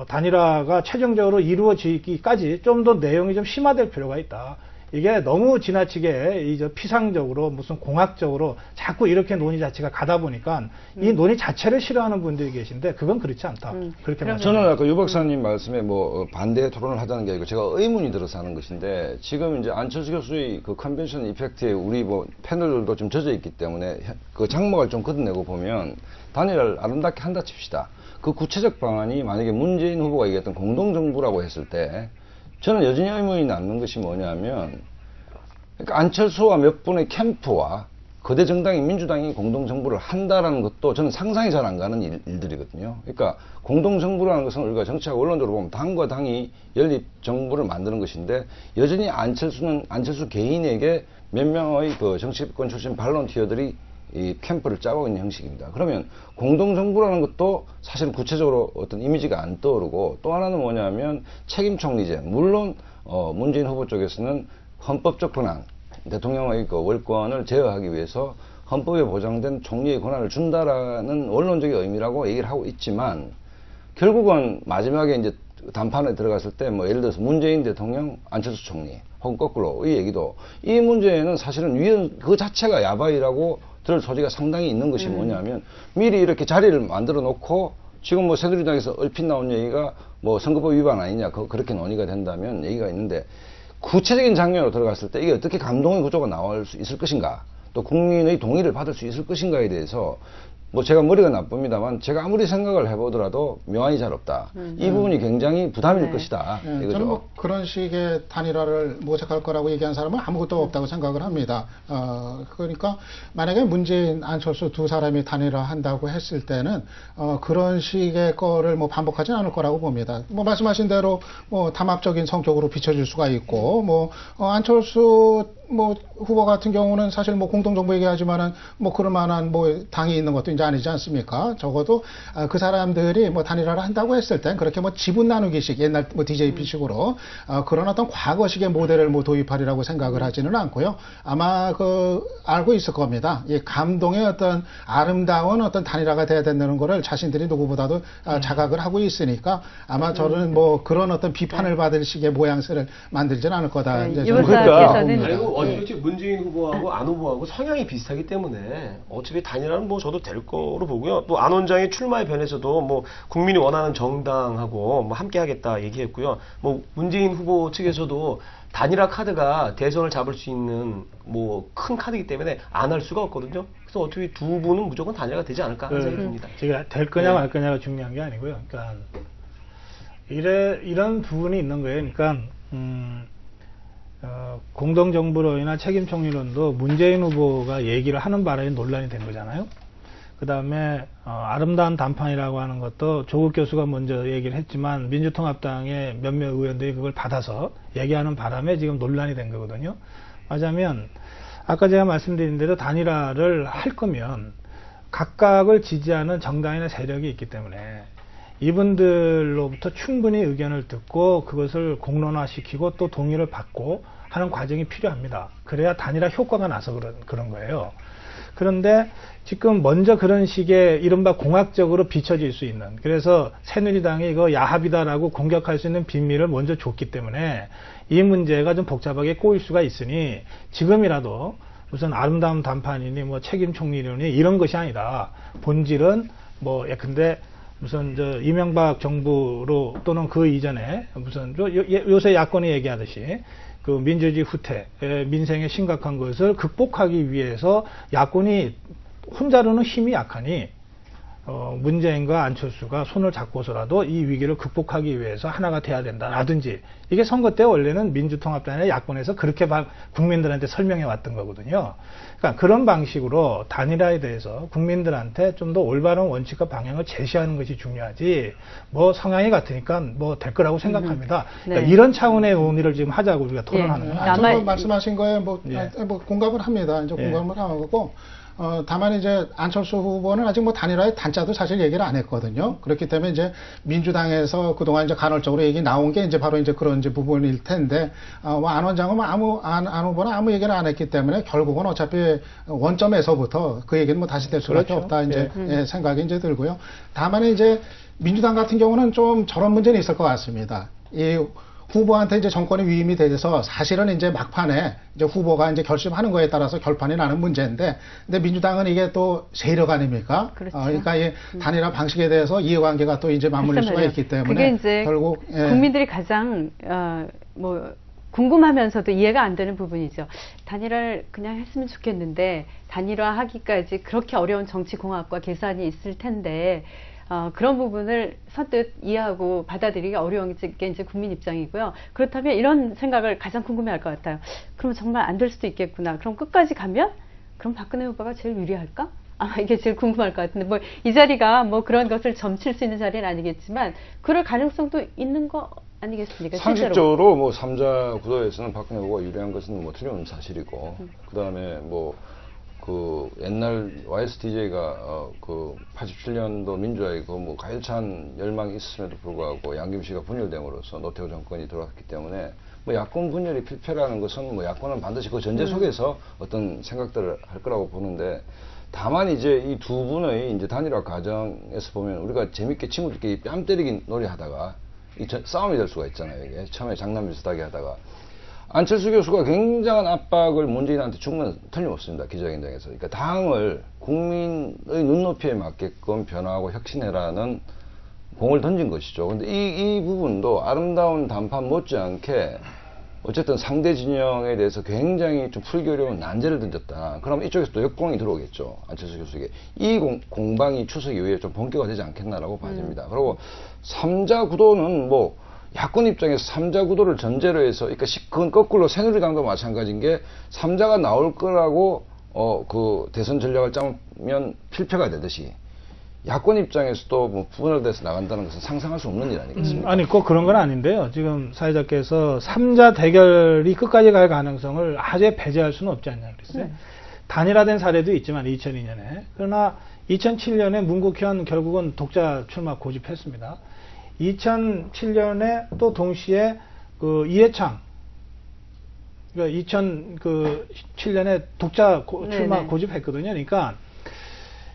단일화가 최종적으로 이루어지기까지 좀 더 내용이 좀 심화될 필요가 있다. 이게 너무 지나치게 피상적으로 무슨 공학적으로 자꾸 이렇게 논의 자체가 가다 보니까 이 논의 자체를 싫어하는 분들이 계신데 그건 그렇지 않다. 그렇게 말합니다. 저는 아까 유 박사님 말씀에 뭐 반대 토론을 하자는 게 아니고 제가 의문이 들어서 하는 것인데 지금 이제 안철수 교수의 그 컨벤션 이펙트에 우리 뭐 패널들도 좀 젖어 있기 때문에 그 장막을 좀 걷어내고 보면 단일화를 아름답게 한다 칩시다. 그 구체적 방안이 만약에 문재인 후보가 얘기했던 공동정부라고 했을 때 저는 여전히 의문이 남는 것이 뭐냐면 그러니까 안철수와 몇 분의 캠프와 거대 정당인 민주당이 공동정부를 한다라는 것도 저는 상상이 잘 안 가는 일들이거든요. 그러니까 공동정부라는 것은 우리가 정치학 원론적으로 보면 당과 당이 연립정부를 만드는 것인데 여전히 안철수 개인에게 몇 명의 그 정치권 출신 발론티어들이 이 캠프를 짜고 있는 형식입니다. 그러면 공동정부라는 것도 사실 구체적으로 어떤 이미지가 안 떠오르고 또 하나는 뭐냐면 책임총리제. 물론 문재인 후보 쪽에서는 헌법적 권한, 대통령의 그 월권을 제어하기 위해서 헌법에 보장된 총리의 권한을 준다라는 원론적인 의미라고 얘기를 하고 있지만 결국은 마지막에 이제 단판에 들어갔을 때 뭐 예를 들어서 문재인 대통령, 안철수 총리 혹은 거꾸로 이 얘기도 이 문제는 사실은 그 자체가 야바이라고 들을 소지가 상당히 있는 것이 뭐냐면 미리 이렇게 자리를 만들어 놓고 지금 뭐 새누리당에서 얼핏 나온 얘기가 뭐 선거법 위반 아니냐 그렇게 논의가 된다면 얘기가 있는데 구체적인 장면으로 들어갔을 때 이게 어떻게 감동의 구조가 나올 수 있을 것인가 또 국민의 동의를 받을 수 있을 것인가에 대해서 뭐 제가 머리가 나쁩니다만 제가 아무리 생각을 해보더라도 명안이 잘 없다. 이 부분이 굉장히 부담일 것이다. 이거죠. 저는 뭐 그런 식의 단일화를 모색할 거라고 얘기한 사람은 아무것도 없다고 생각을 합니다. 그러니까 만약에 문재인, 안철수 두 사람이 단일화 한다고 했을 때는 그런 식의 거를 뭐 반복하지는 않을 거라고 봅니다. 뭐 말씀하신 대로 뭐 담합적인 성격으로 비춰질 수가 있고 뭐 안철수 뭐 후보 같은 경우는 사실 뭐 공동정부 얘기하지만은 뭐 그럴 만한 뭐 당이 있는 것도 이제 아니지 않습니까? 적어도 그 사람들이 뭐 단일화를 한다고 했을 땐 그렇게 뭐 지분 나누기식 옛날 뭐 DJP식으로 그런 어떤 과거식의 모델을 뭐 도입하리라고 생각을 하지는 않고요. 아마 알고 있을 겁니다. 이 감동의 어떤 아름다운 어떤 단일화가 돼야 된다는 거를 자신들이 누구보다도 자각을 하고 있으니까 아마 저는 뭐 그런 어떤 비판을 받을 식의 모양새를 만들지는 않을 거다. 네, 그리고 어차피 문재인 후보하고 안 후보하고 성향이 비슷하기 때문에 어차피 단일화는 뭐 저도 될 거로 보고요. 또 안 원장의 출마에 변해서도 뭐 국민이 원하는 정당하고 뭐 함께 하겠다 얘기했고요. 뭐 문재인 문재인 후보 측에서도 단일화 카드가 대선을 잡을 수 있는 뭐 큰 카드이기 때문에 안 할 수가 없거든요. 그래서 어떻게 두 분은 무조건 단일화가 되지 않을까 하는 생각이 듭니다. 제가 될 거냐 말 거냐가 중요한 게 아니고요. 그러니까 이런 부분이 있는 거예요. 그러니까 공동정부론이나 책임총리론도 문재인 후보가 얘기를 하는 바람에 논란이 된 거잖아요. 그 다음에 아름다운 단판이라고 하는 것도 조국 교수가 먼저 얘기를 했지만 민주통합당의 몇몇 의원들이 그걸 받아서 얘기하는 바람에 지금 논란이 된 거거든요. 맞으면 아까 제가 말씀드린 대로 단일화를 할 거면 각각을 지지하는 정당이나 세력이 있기 때문에 이분들로부터 충분히 의견을 듣고 그것을 공론화시키고 또 동의를 받고 하는 과정이 필요합니다. 그래야 단일화 효과가 나서 그런 거예요. 그런데 지금 먼저 그런 식의 이른바 공학적으로 비춰질 수 있는, 그래서 새누리당이 이거 야합이다라고 공격할 수 있는 빈미를 먼저 줬기 때문에 이 문제가 좀 복잡하게 꼬일 수가 있으니 지금이라도 무슨 아름다운 단판이니 뭐 책임 총리론이 이런 것이 아니라 본질은 뭐 예컨대 무슨 이명박 정부로 또는 그 이전에 무슨 요새 야권이 얘기하듯이 그 민주주의 후퇴, 민생의 심각한 것을 극복하기 위해서 야권이 혼자로는 힘이 약하니 문재인과 안철수가 손을 잡고서라도 이 위기를 극복하기 위해서 하나가 돼야 된다라든지, 이게 선거 때 원래는 민주통합당이나 야권에서 그렇게 국민들한테 설명해 왔던 거거든요. 그러니까 그런 방식으로 단일화에 대해서 국민들한테 좀 더 올바른 원칙과 방향을 제시하는 것이 중요하지, 뭐 성향이 같으니까 뭐 될 거라고 생각합니다. 그러니까 이런 차원의 논의를 지금 하자고 우리가 토론하는 거예요. 저도 말씀하신 거에 뭐 공감을 합니다. 이제 공감을 하고. 다만 이제 안철수 후보는 아직 뭐 단일화의 단자도 사실 얘기를 안 했거든요. 그렇기 때문에 이제 민주당에서 그동안 이제 간헐적으로 얘기 나온 게 이제 바로 이제 그런 이제 부분일 텐데, 안 원장은 안 후보는 아무 얘기를 안 했기 때문에 결국은 어차피 원점에서부터 그 얘기는 뭐 다시 될 수밖에 없다 이제 생각이 이제 들고요. 다만 이제 민주당 같은 경우는 좀 저런 문제는 있을 것 같습니다. 이 후보한테 이제 정권의 위임이 돼서 사실은 이제 막판에 이제 후보가 이제 결심하는 거에 따라서 결판이 나는 문제인데, 근데 민주당은 이게 또 세력 아닙니까? 그렇죠. 그러니까 이 단일화 방식에 대해서 이해관계가 또 이제 맞물릴 수가 있기 때문에 그게 이제 결국 국민들이 가장 뭐 궁금하면서도 이해가 안 되는 부분이죠. 단일화를 그냥 했으면 좋겠는데 단일화하기까지 그렇게 어려운 정치공학과 계산이 있을 텐데. 그런 부분을 선뜻 이해하고 받아들이기 어려운 게 이제 국민 입장이고요. 그렇다면 이런 생각을 가장 궁금해할 것 같아요. 그럼 정말 안 될 수도 있겠구나. 그럼 끝까지 가면 그럼 박근혜 후보가 제일 유리할까? 이게 제일 궁금할 것 같은데, 뭐 이 자리가 뭐 그런 것을 점칠 수 있는 자리는 아니겠지만 그럴 가능성도 있는 거 아니겠습니까? 상식적으로 뭐 3자 구도에서는 박근혜 후보가 유리한 것은 뭐 틀림없는 사실이고, 그다음에 뭐 그 옛날 YSDJ가 그 87년도 민주화에 그 뭐 가열찬 열망이 있음에도 불구하고 양김씨가 분열됨으로써 노태우 정권이 들어왔기 때문에 뭐 야권 분열이 필패라는 것은 뭐 야권은 반드시 그 전제 속에서 어떤 생각들을 할 거라고 보는데, 다만 이제 이 두 분의 이제 단일화 과정에서 보면 우리가 재밌게 친구들끼리 뺨 때리기 놀이하다가 싸움이 될 수가 있잖아요. 이게 처음에 장난 비슷하게 하다가 안철수 교수가 굉장한 압박을 문재인한테 준 건 틀림없습니다. 기자회견장에서. 그러니까 당을 국민의 눈높이에 맞게끔 변화하고 혁신해라는 공을 던진 것이죠. 근데 이 부분도 아름다운 단판 못지않게 어쨌든 상대 진영에 대해서 굉장히 좀 풀기 어려운 난제를 던졌다. 그럼 이쪽에서 또 역공이 들어오겠죠. 안철수 교수에게. 이 공방이 추석 이후에 좀 본격화되지 않겠나라고 봐집니다. 그리고 3자 구도는 뭐 야권 입장에서 3자 구도를 전제로 해서, 그러니까 그건 거꾸로 새누리당도 마찬가지인 게 3자가 나올 거라고 그 대선 전략을 짜면 필패가 되듯이 야권 입장에서도 뭐 분열돼서 나간다는 것은 상상할 수 없는 일 아니겠습니까? 아니 꼭 그런 건 아닌데요. 지금 사회자께서 3자 대결이 끝까지 갈 가능성을 아예 배제할 수는 없지 않냐 그랬어요. 단일화된 사례도 있지만 2002년에, 그러나 2007년에 문국현 결국은 독자 출마 고집했습니다. 2007년에 또 동시에 그 이해창, 그러니까 2007년에 독자 출마 고집했거든요. 그러니까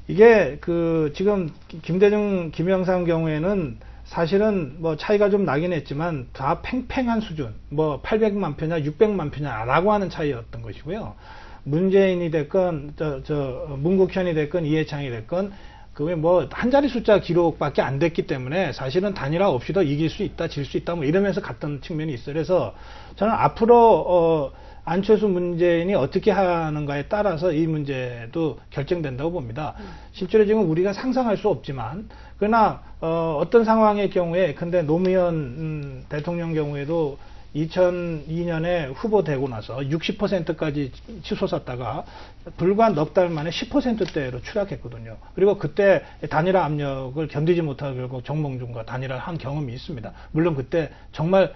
이게 그 지금 김대중, 김영삼 경우에는 사실은 뭐 차이가 좀 나긴 했지만 다 팽팽한 수준, 뭐 800만 표냐 600만 표냐라고 하는 차이였던 것이고요. 문재인이 됐건 문국현이 됐건 이해창이 됐건 그게 뭐 한 자리 숫자 기록밖에 안 됐기 때문에 사실은 단일화 없이도 이길 수 있다, 질 수 있다 뭐 이러면서 갔던 측면이 있어요. 그래서 저는 앞으로 안철수 문재인이 어떻게 하는가에 따라서 이 문제도 결정된다고 봅니다. 실제로 지금 우리가 상상할 수 없지만 그러나 어떤 상황의 경우에 근데 노무현 대통령 경우에도 2002년에 후보 되고 나서 60%까지 치솟았다가 불과 넉 달 만에 10%대로 추락했거든요. 그리고 그때 단일화 압력을 견디지 못하고 결국 정몽준과 단일화를 한 경험이 있습니다. 물론 그때 정말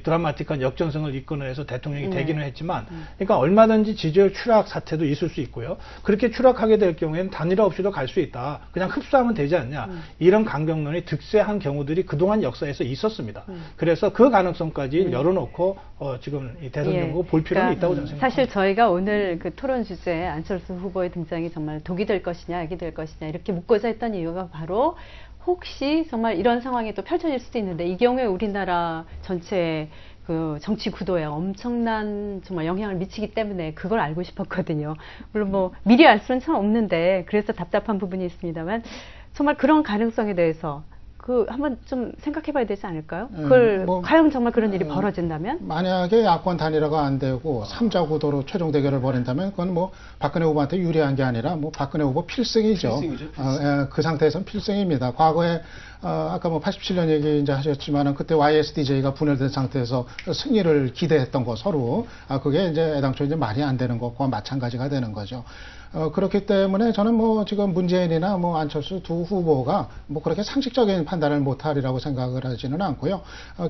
드라마틱한 역전승을 이끌어내서 대통령이 되기는 했지만 그러니까 얼마든지 지지율 추락 사태도 있을 수 있고요. 그렇게 추락하게 될 경우에는 단일화 없이도 갈 수 있다. 그냥 흡수하면 되지 않냐. 이런 강경론이 득세한 경우들이 그동안 역사에서 있었습니다. 그래서 그 가능성까지 열어놓고 지금 이 대선 후보 볼 필요는 있다고 저는 생각합니다. 사실 저희가 오늘 그 토론 주제에 안철수 후보의 등장이 정말 독이 될 것이냐 악이 될 것이냐 이렇게 묻고자 했던 이유가 바로 혹시 정말 이런 상황이 또 펼쳐질 수도 있는데 이 경우에 우리나라 전체 그 정치 구도에 엄청난 정말 영향을 미치기 때문에 그걸 알고 싶었거든요. 물론 뭐 미리 알 수는 참 없는데 그래서 답답한 부분이 있습니다만 정말 그런 가능성에 대해서 한번 좀 생각해봐야 되지 않을까요? 그걸 과연 정말 그런 일이 벌어진다면? 만약에 야권 단일화가 안 되고 3자 구도로 최종 대결을 벌인다면 그건 뭐 박근혜 후보한테 유리한 게 아니라 뭐 박근혜 후보 필승이죠. 그 상태에서는 필승입니다. 과거에 아까 뭐 87년 얘기 이제 하셨지만은 그때 YSDJ가 분열된 상태에서 승리를 기대했던 거 서로 그게 이제 애당초 이제 말이 안 되는 것과 마찬가지가 되는 거죠. 그렇기 때문에 저는 뭐 지금 문재인이나 뭐 안철수 두 후보가 뭐 그렇게 상식적인 판단을 못하리라고 생각을 하지는 않고요.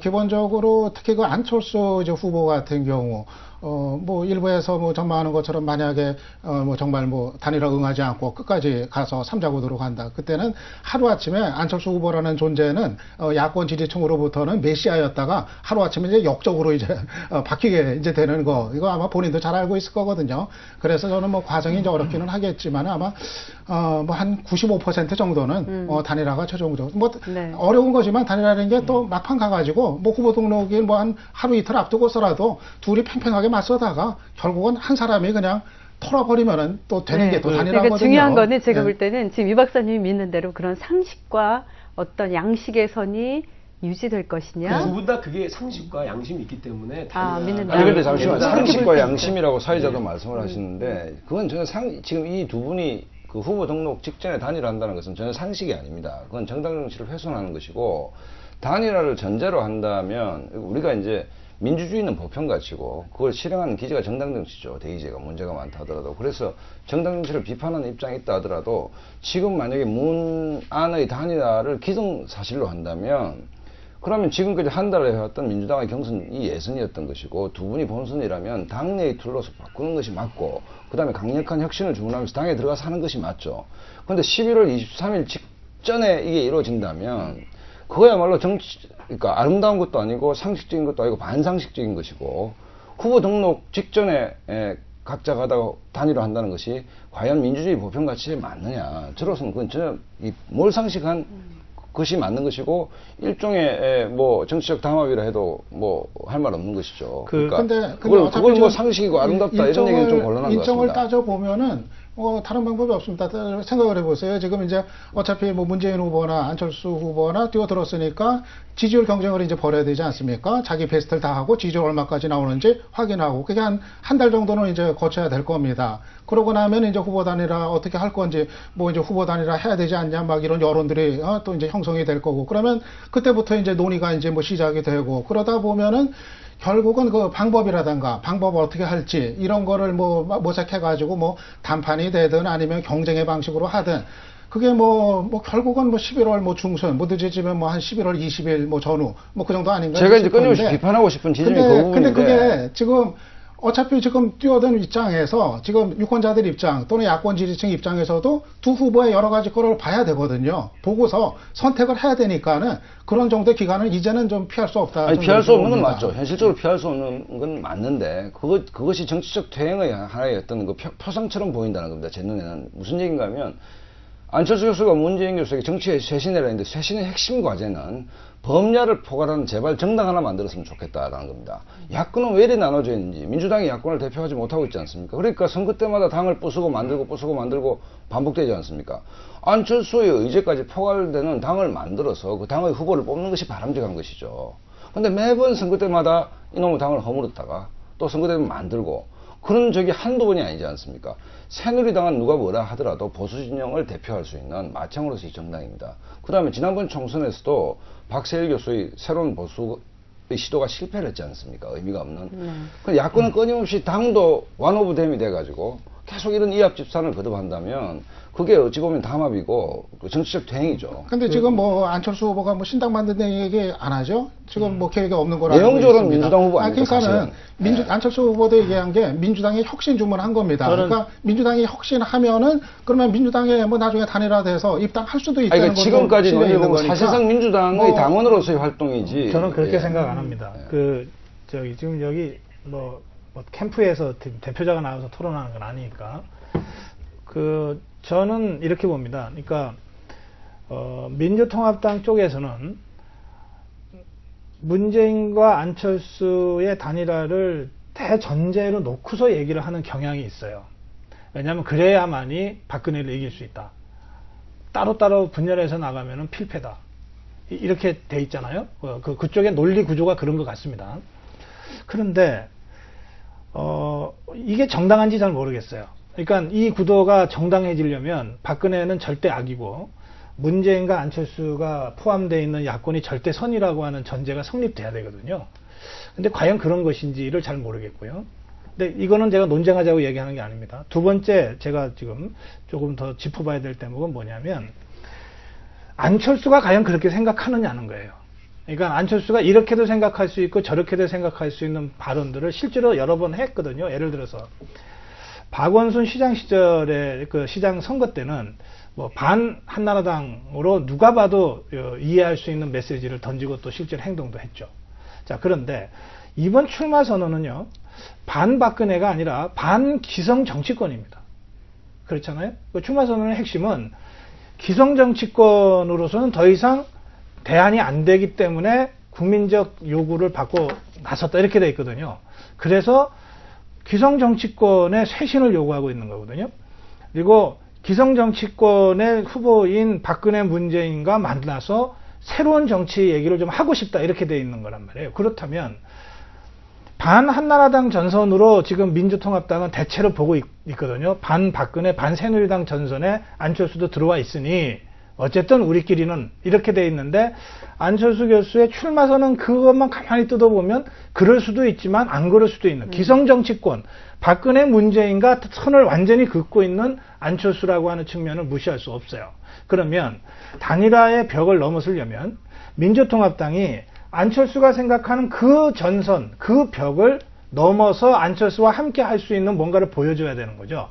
기본적으로 특히 그 안철수 이제 후보 같은 경우 뭐 일부에서 뭐 전망하는 것처럼 만약에 뭐 정말 뭐 단일화 응하지 않고 끝까지 가서 3자 구도로 간다. 그때는 하루아침에 안철수 후보라는 존재는 야권 지지층으로부터는 메시아였다가 하루아침에 이제 역적으로 이제 바뀌게 이제 되는 거. 이거 아마 본인도 잘 알고 있을 거거든요. 그래서 저는 뭐 과정이 이제 어렵기는 하겠지만 아마 뭐 한 95% 정도는 단일화가 최종적으로 뭐 어려운 거지만 단일화라는 게 또 막판 가가지고 뭐 후보 등록일 뭐 한 하루 이틀 앞두고서라도 둘이 팽팽하게 맞서다가 결국은 한 사람이 그냥 털어버리면은 또 되는 게 또 단일화거든요. 그러니까 중요한 거는 제가 볼 때는 지금 유 박사님이 믿는 대로 그런 상식과 어떤 양식의 선이 유지될 것이냐. 두 분 다 그게 상식과 양심이 있기 때문에 믿는다. 아니 근데 잠시만 상식과 양심이라고 사회자도 말씀을 하시는데 그건 저는 지금 이 두 분이 그 후보 등록 직전에 단일화한다는 것은 전혀 상식이 아닙니다. 그건 정당 정치를 훼손하는 것이고 단일화를 전제로 한다면 우리가 이제 민주주의는 보편 가치고 그걸 실행하는 기제가 정당 정치죠. 대의제가 문제가 많다 하더라도. 그래서 정당 정치를 비판하는 입장이 있다 하더라도 지금 만약에 문안의 단일화를 기정사실로 한다면 그러면 지금까지 한 달에 해왔던 민주당의 경선이 예선이었던 것이고 두 분이 본선이라면 당내의 툴로서 바꾸는 것이 맞고 그 다음에 강력한 혁신을 주문하면서 당에 들어가서 하는 것이 맞죠. 그런데 11월 23일 직전에 이게 이루어진다면 그거야말로 그러니까 아름다운 것도 아니고 상식적인 것도 아니고 반상식적인 것이고 후보 등록 직전에 각자가 하다가 단일화 한다는 것이 과연 민주주의 보편 가치에 맞느냐. 저로서는 그건 전혀 몰상식한 것이 맞는 것이고 일종의 뭐 정치적 담합이라 해도 뭐 할 말 없는 것이죠. 그러니까 근데 그걸 뭐 상식이고 아름답다 이런 얘기는 좀 곤란한 것 같습니다. 일정을 따져 보면은 다른 방법이 없습니다. 생각을 해보세요. 지금 이제 어차피 뭐 문재인 후보나 안철수 후보나 뛰어들었으니까 지지율 경쟁을 이제 벌여야 되지 않습니까? 자기 베스트를 다 하고 지지율 얼마까지 나오는지 확인하고 그게 한 달 정도는 이제 거쳐야 될 겁니다. 그러고 나면 이제 후보 단일화 어떻게 할 건지 뭐 이제 후보 단일화 해야 되지 않냐 막 이런 여론들이 또 이제 형성이 될 거고 그러면 그때부터 이제 논의가 이제 뭐 시작이 되고 그러다 보면은 결국은 그 방법이라든가 방법을 어떻게 할지 이런 거를 뭐 모색해가지고 뭐 단판이 되든 아니면 경쟁의 방식으로 하든 그게 뭐 결국은 뭐 11월 뭐 중순 뭐 늦어지면 뭐 한 11월 20일 뭐 전후 뭐 그 정도 아닌가 제가 이제 끊임없이 비판하고 싶은 지점이 그 부분인데 근데 그게 지금 어차피 지금 뛰어든 입장에서 지금 유권자들 입장 또는 야권 지지층 입장에서도 두 후보의 여러 가지 거를 봐야 되거든요. 보고서 선택을 해야 되니까는 그런 정도의 기간은 이제는 좀 피할 수 없다. 아니, 피할 수 없는 건 맞죠. 현실적으로 피할 수 없는 건 맞는데 그것이 정치적 퇴행의 하나의 어떤 그 표상처럼 보인다는 겁니다. 제 눈에는 무슨 얘기인가 하면 안철수 교수가 문재인 교수에게 정치의 쇄신이라 했는데 쇄신의 핵심 과제는 범야를 포괄하는 제발 정당 하나 만들었으면 좋겠다라는 겁니다. 야권은 왜 이리 나눠져 있는지 민주당이 야권을 대표하지 못하고 있지 않습니까? 그러니까 선거 때마다 당을 부수고 만들고 반복되지 않습니까? 안철수의 의제까지 포괄되는 당을 만들어서 그 당의 후보를 뽑는 것이 바람직한 것이죠. 근데 매번 선거 때마다 이놈의 당을 허물었다가 또 선거 때면 만들고 그런 적이 한두 번이 아니지 않습니까? 새누리당은 누가 뭐라 하더라도 보수 진영을 대표할 수 있는 마청으로서의 정당입니다. 그 다음에 지난번 총선에서도 박세일 교수의 새로운 보수의 시도가 실패를 했지 않습니까? 의미가 없는. 야권은 끊임없이 당도 완오브댐이 돼가지고 계속 이런 이합 집산을 거듭한다면 그게 어찌 보면 담합이고 정치적 대행이죠. 근데 지금 뭐 안철수 후보가 뭐 신당 만든다는 얘기 안 하죠? 지금 뭐 계획이 없는 거라고. 내용적으로는 민주당 후보 아닙니까? 그러니까는 안철수 후보도 얘기한 게 민주당이 혁신 주문한 겁니다. 그러니까 민주당이 혁신하면은 그러면 민주당에 뭐 나중에 단일화돼서 입당할 수도 있다는 거죠. 지금까지 논의해보면 사실상 민주당의 당원으로서의 활동이지. 저는 그렇게 생각 안 합니다. 지금 여기 뭐 캠프에서 대표자가 나와서 토론하는 건 아니니까. 저는 이렇게 봅니다. 그러니까, 민주통합당 쪽에서는 문재인과 안철수의 단일화를 대전제로 놓고서 얘기를 하는 경향이 있어요. 왜냐하면 그래야만이 박근혜를 이길 수 있다. 따로따로 분열해서 나가면은 필패다. 이렇게 돼 있잖아요. 그쪽의 논리 구조가 그런 것 같습니다. 그런데, 이게 정당한지 잘 모르겠어요. 그러니까 이 구도가 정당해지려면 박근혜는 절대 악이고 문재인과 안철수가 포함되어 있는 야권이 절대 선이라고 하는 전제가 성립돼야 되거든요. 근데 과연 그런 것인지를 잘 모르겠고요. 근데 이거는 제가 논쟁하자고 얘기하는 게 아닙니다. 두 번째 제가 지금 조금 더 짚어봐야 될 대목은 뭐냐면 안철수가 과연 그렇게 생각하느냐는 거예요. 그러니까 안철수가 이렇게도 생각할 수 있고 저렇게도 생각할 수 있는 발언들을 실제로 여러 번 했거든요. 예를 들어서 박원순 시장 시절에 그 시장 선거 때는 뭐 반 한나라당으로 누가 봐도 이해할 수 있는 메시지를 던지고 또 실제로 행동도 했죠. 자, 그런데 이번 출마 선언은요, 반 박근혜가 아니라 반 기성 정치권입니다. 그렇잖아요? 그 출마 선언의 핵심은 기성 정치권으로서는 더 이상 대안이 안 되기 때문에 국민적 요구를 받고 나섰다 이렇게 돼 있거든요. 그래서 기성정치권의 쇄신을 요구하고 있는 거거든요. 그리고 기성정치권의 후보인 박근혜 문재인과 만나서 새로운 정치 얘기를 좀 하고 싶다 이렇게 돼 있는 거란 말이에요. 그렇다면 반 한나라당 전선으로 지금 민주통합당은 대체로 보고 있거든요. 반 박근혜 반 새누리당 전선에 안철수도 들어와 있으니 어쨌든 우리끼리는 이렇게 돼 있는데 안철수 교수의 출마선은 그것만 가만히 뜯어보면 그럴 수도 있지만 안 그럴 수도 있는 기성정치권 박근혜 문재인과 선을 완전히 긋고 있는 안철수라고 하는 측면을 무시할 수 없어요. 그러면 단일화의 벽을 넘어서려면 민주통합당이 안철수가 생각하는 그 전선 그 벽을 넘어서 안철수와 함께 할 수 있는 뭔가를 보여줘야 되는 거죠.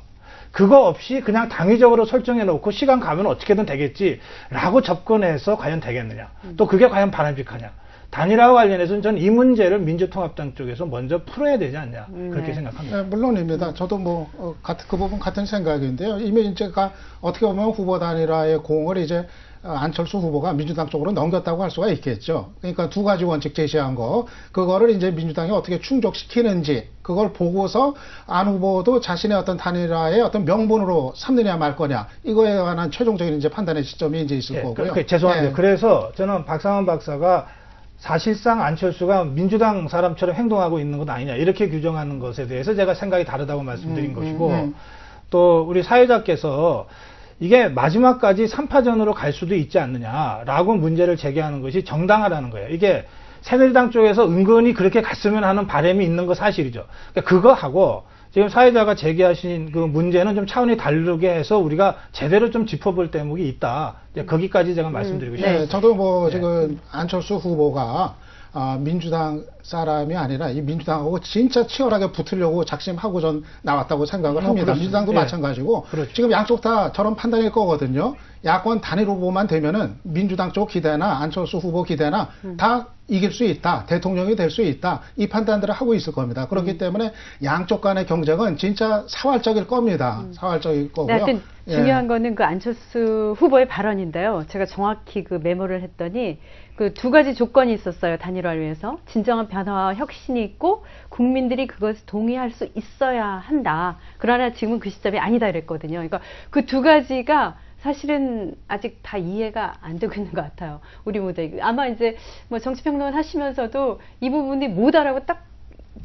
그거 없이 그냥 당위적으로 설정해 놓고 시간 가면 어떻게든 되겠지라고 접근해서 과연 되겠느냐. 또 그게 과연 바람직하냐. 단일화와 관련해서는 저는 이 문제를 민주통합당 쪽에서 먼저 풀어야 되지 않냐. 그렇게 생각합니다. 네, 물론입니다. 저도 그 부분 같은 생각인데요. 이미 이제가 어떻게 보면 후보 단일화의 공을 이제 안철수 후보가 민주당 쪽으로 넘겼다고 할 수가 있겠죠. 그러니까 두 가지 원칙 제시한 그거를 이제 민주당이 어떻게 충족시키는지, 그걸 보고서 안 후보도 자신의 어떤 단일화의 어떤 명분으로 삼느냐 말 거냐, 이거에 관한 최종적인 이제 판단의 시점이 이제 있을 거고요. 죄송합니다. 그래서 저는 박상원 박사가 사실상 안철수가 민주당 사람처럼 행동하고 있는 것 아니냐, 이렇게 규정하는 것에 대해서 제가 생각이 다르다고 말씀드린 것이고, 또 우리 사회자께서 이게 마지막까지 3파전으로 갈 수도 있지 않느냐라고 문제를 제기하는 것이 정당하다는 거예요. 이게 새누리당 쪽에서 은근히 그렇게 갔으면 하는 바람이 있는 거 사실이죠. 그러니까 그거하고 지금 사회자가 제기하신 그 문제는 좀 차원이 다르게 해서 우리가 제대로 좀 짚어볼 대목이 있다. 거기까지 제가 말씀드리고 싶습니다. 네, 저도 지금 안철수 후보가 민주당 사람이 아니라 이 민주당하고 진짜 치열하게 붙으려고 작심하고 전 나왔다고 생각을 합니다. 그렇습니다. 민주당도 예. 마찬가지고 그렇죠. 지금 양쪽 다 저런 판단일 거거든요. 야권 단일 후보만 되면은 민주당 쪽 기대나 안철수 후보 기대나 다 이길 수 있다. 대통령이 될 수 있다. 이 판단들을 하고 있을 겁니다. 그렇기 때문에 양쪽 간의 경쟁은 진짜 사활적일 겁니다. 사활적일 거고요. 네, 하여튼 예. 중요한 거는 그 안철수 후보의 발언인데요. 제가 정확히 그 메모를 했더니 그 두 가지 조건이 있었어요. 단일화를 위해서. 진정한 변화와 혁신이 있고 국민들이 그것을 동의할 수 있어야 한다. 그러나 지금은 그 시점이 아니다 이랬거든요. 그러니까 그 두 가지가 사실은 아직 다 이해가 안 되고 있는 것 같아요. 우리 모두. 아마 이제 뭐 정치평론 하시면서도 이 부분이 뭐다라고 딱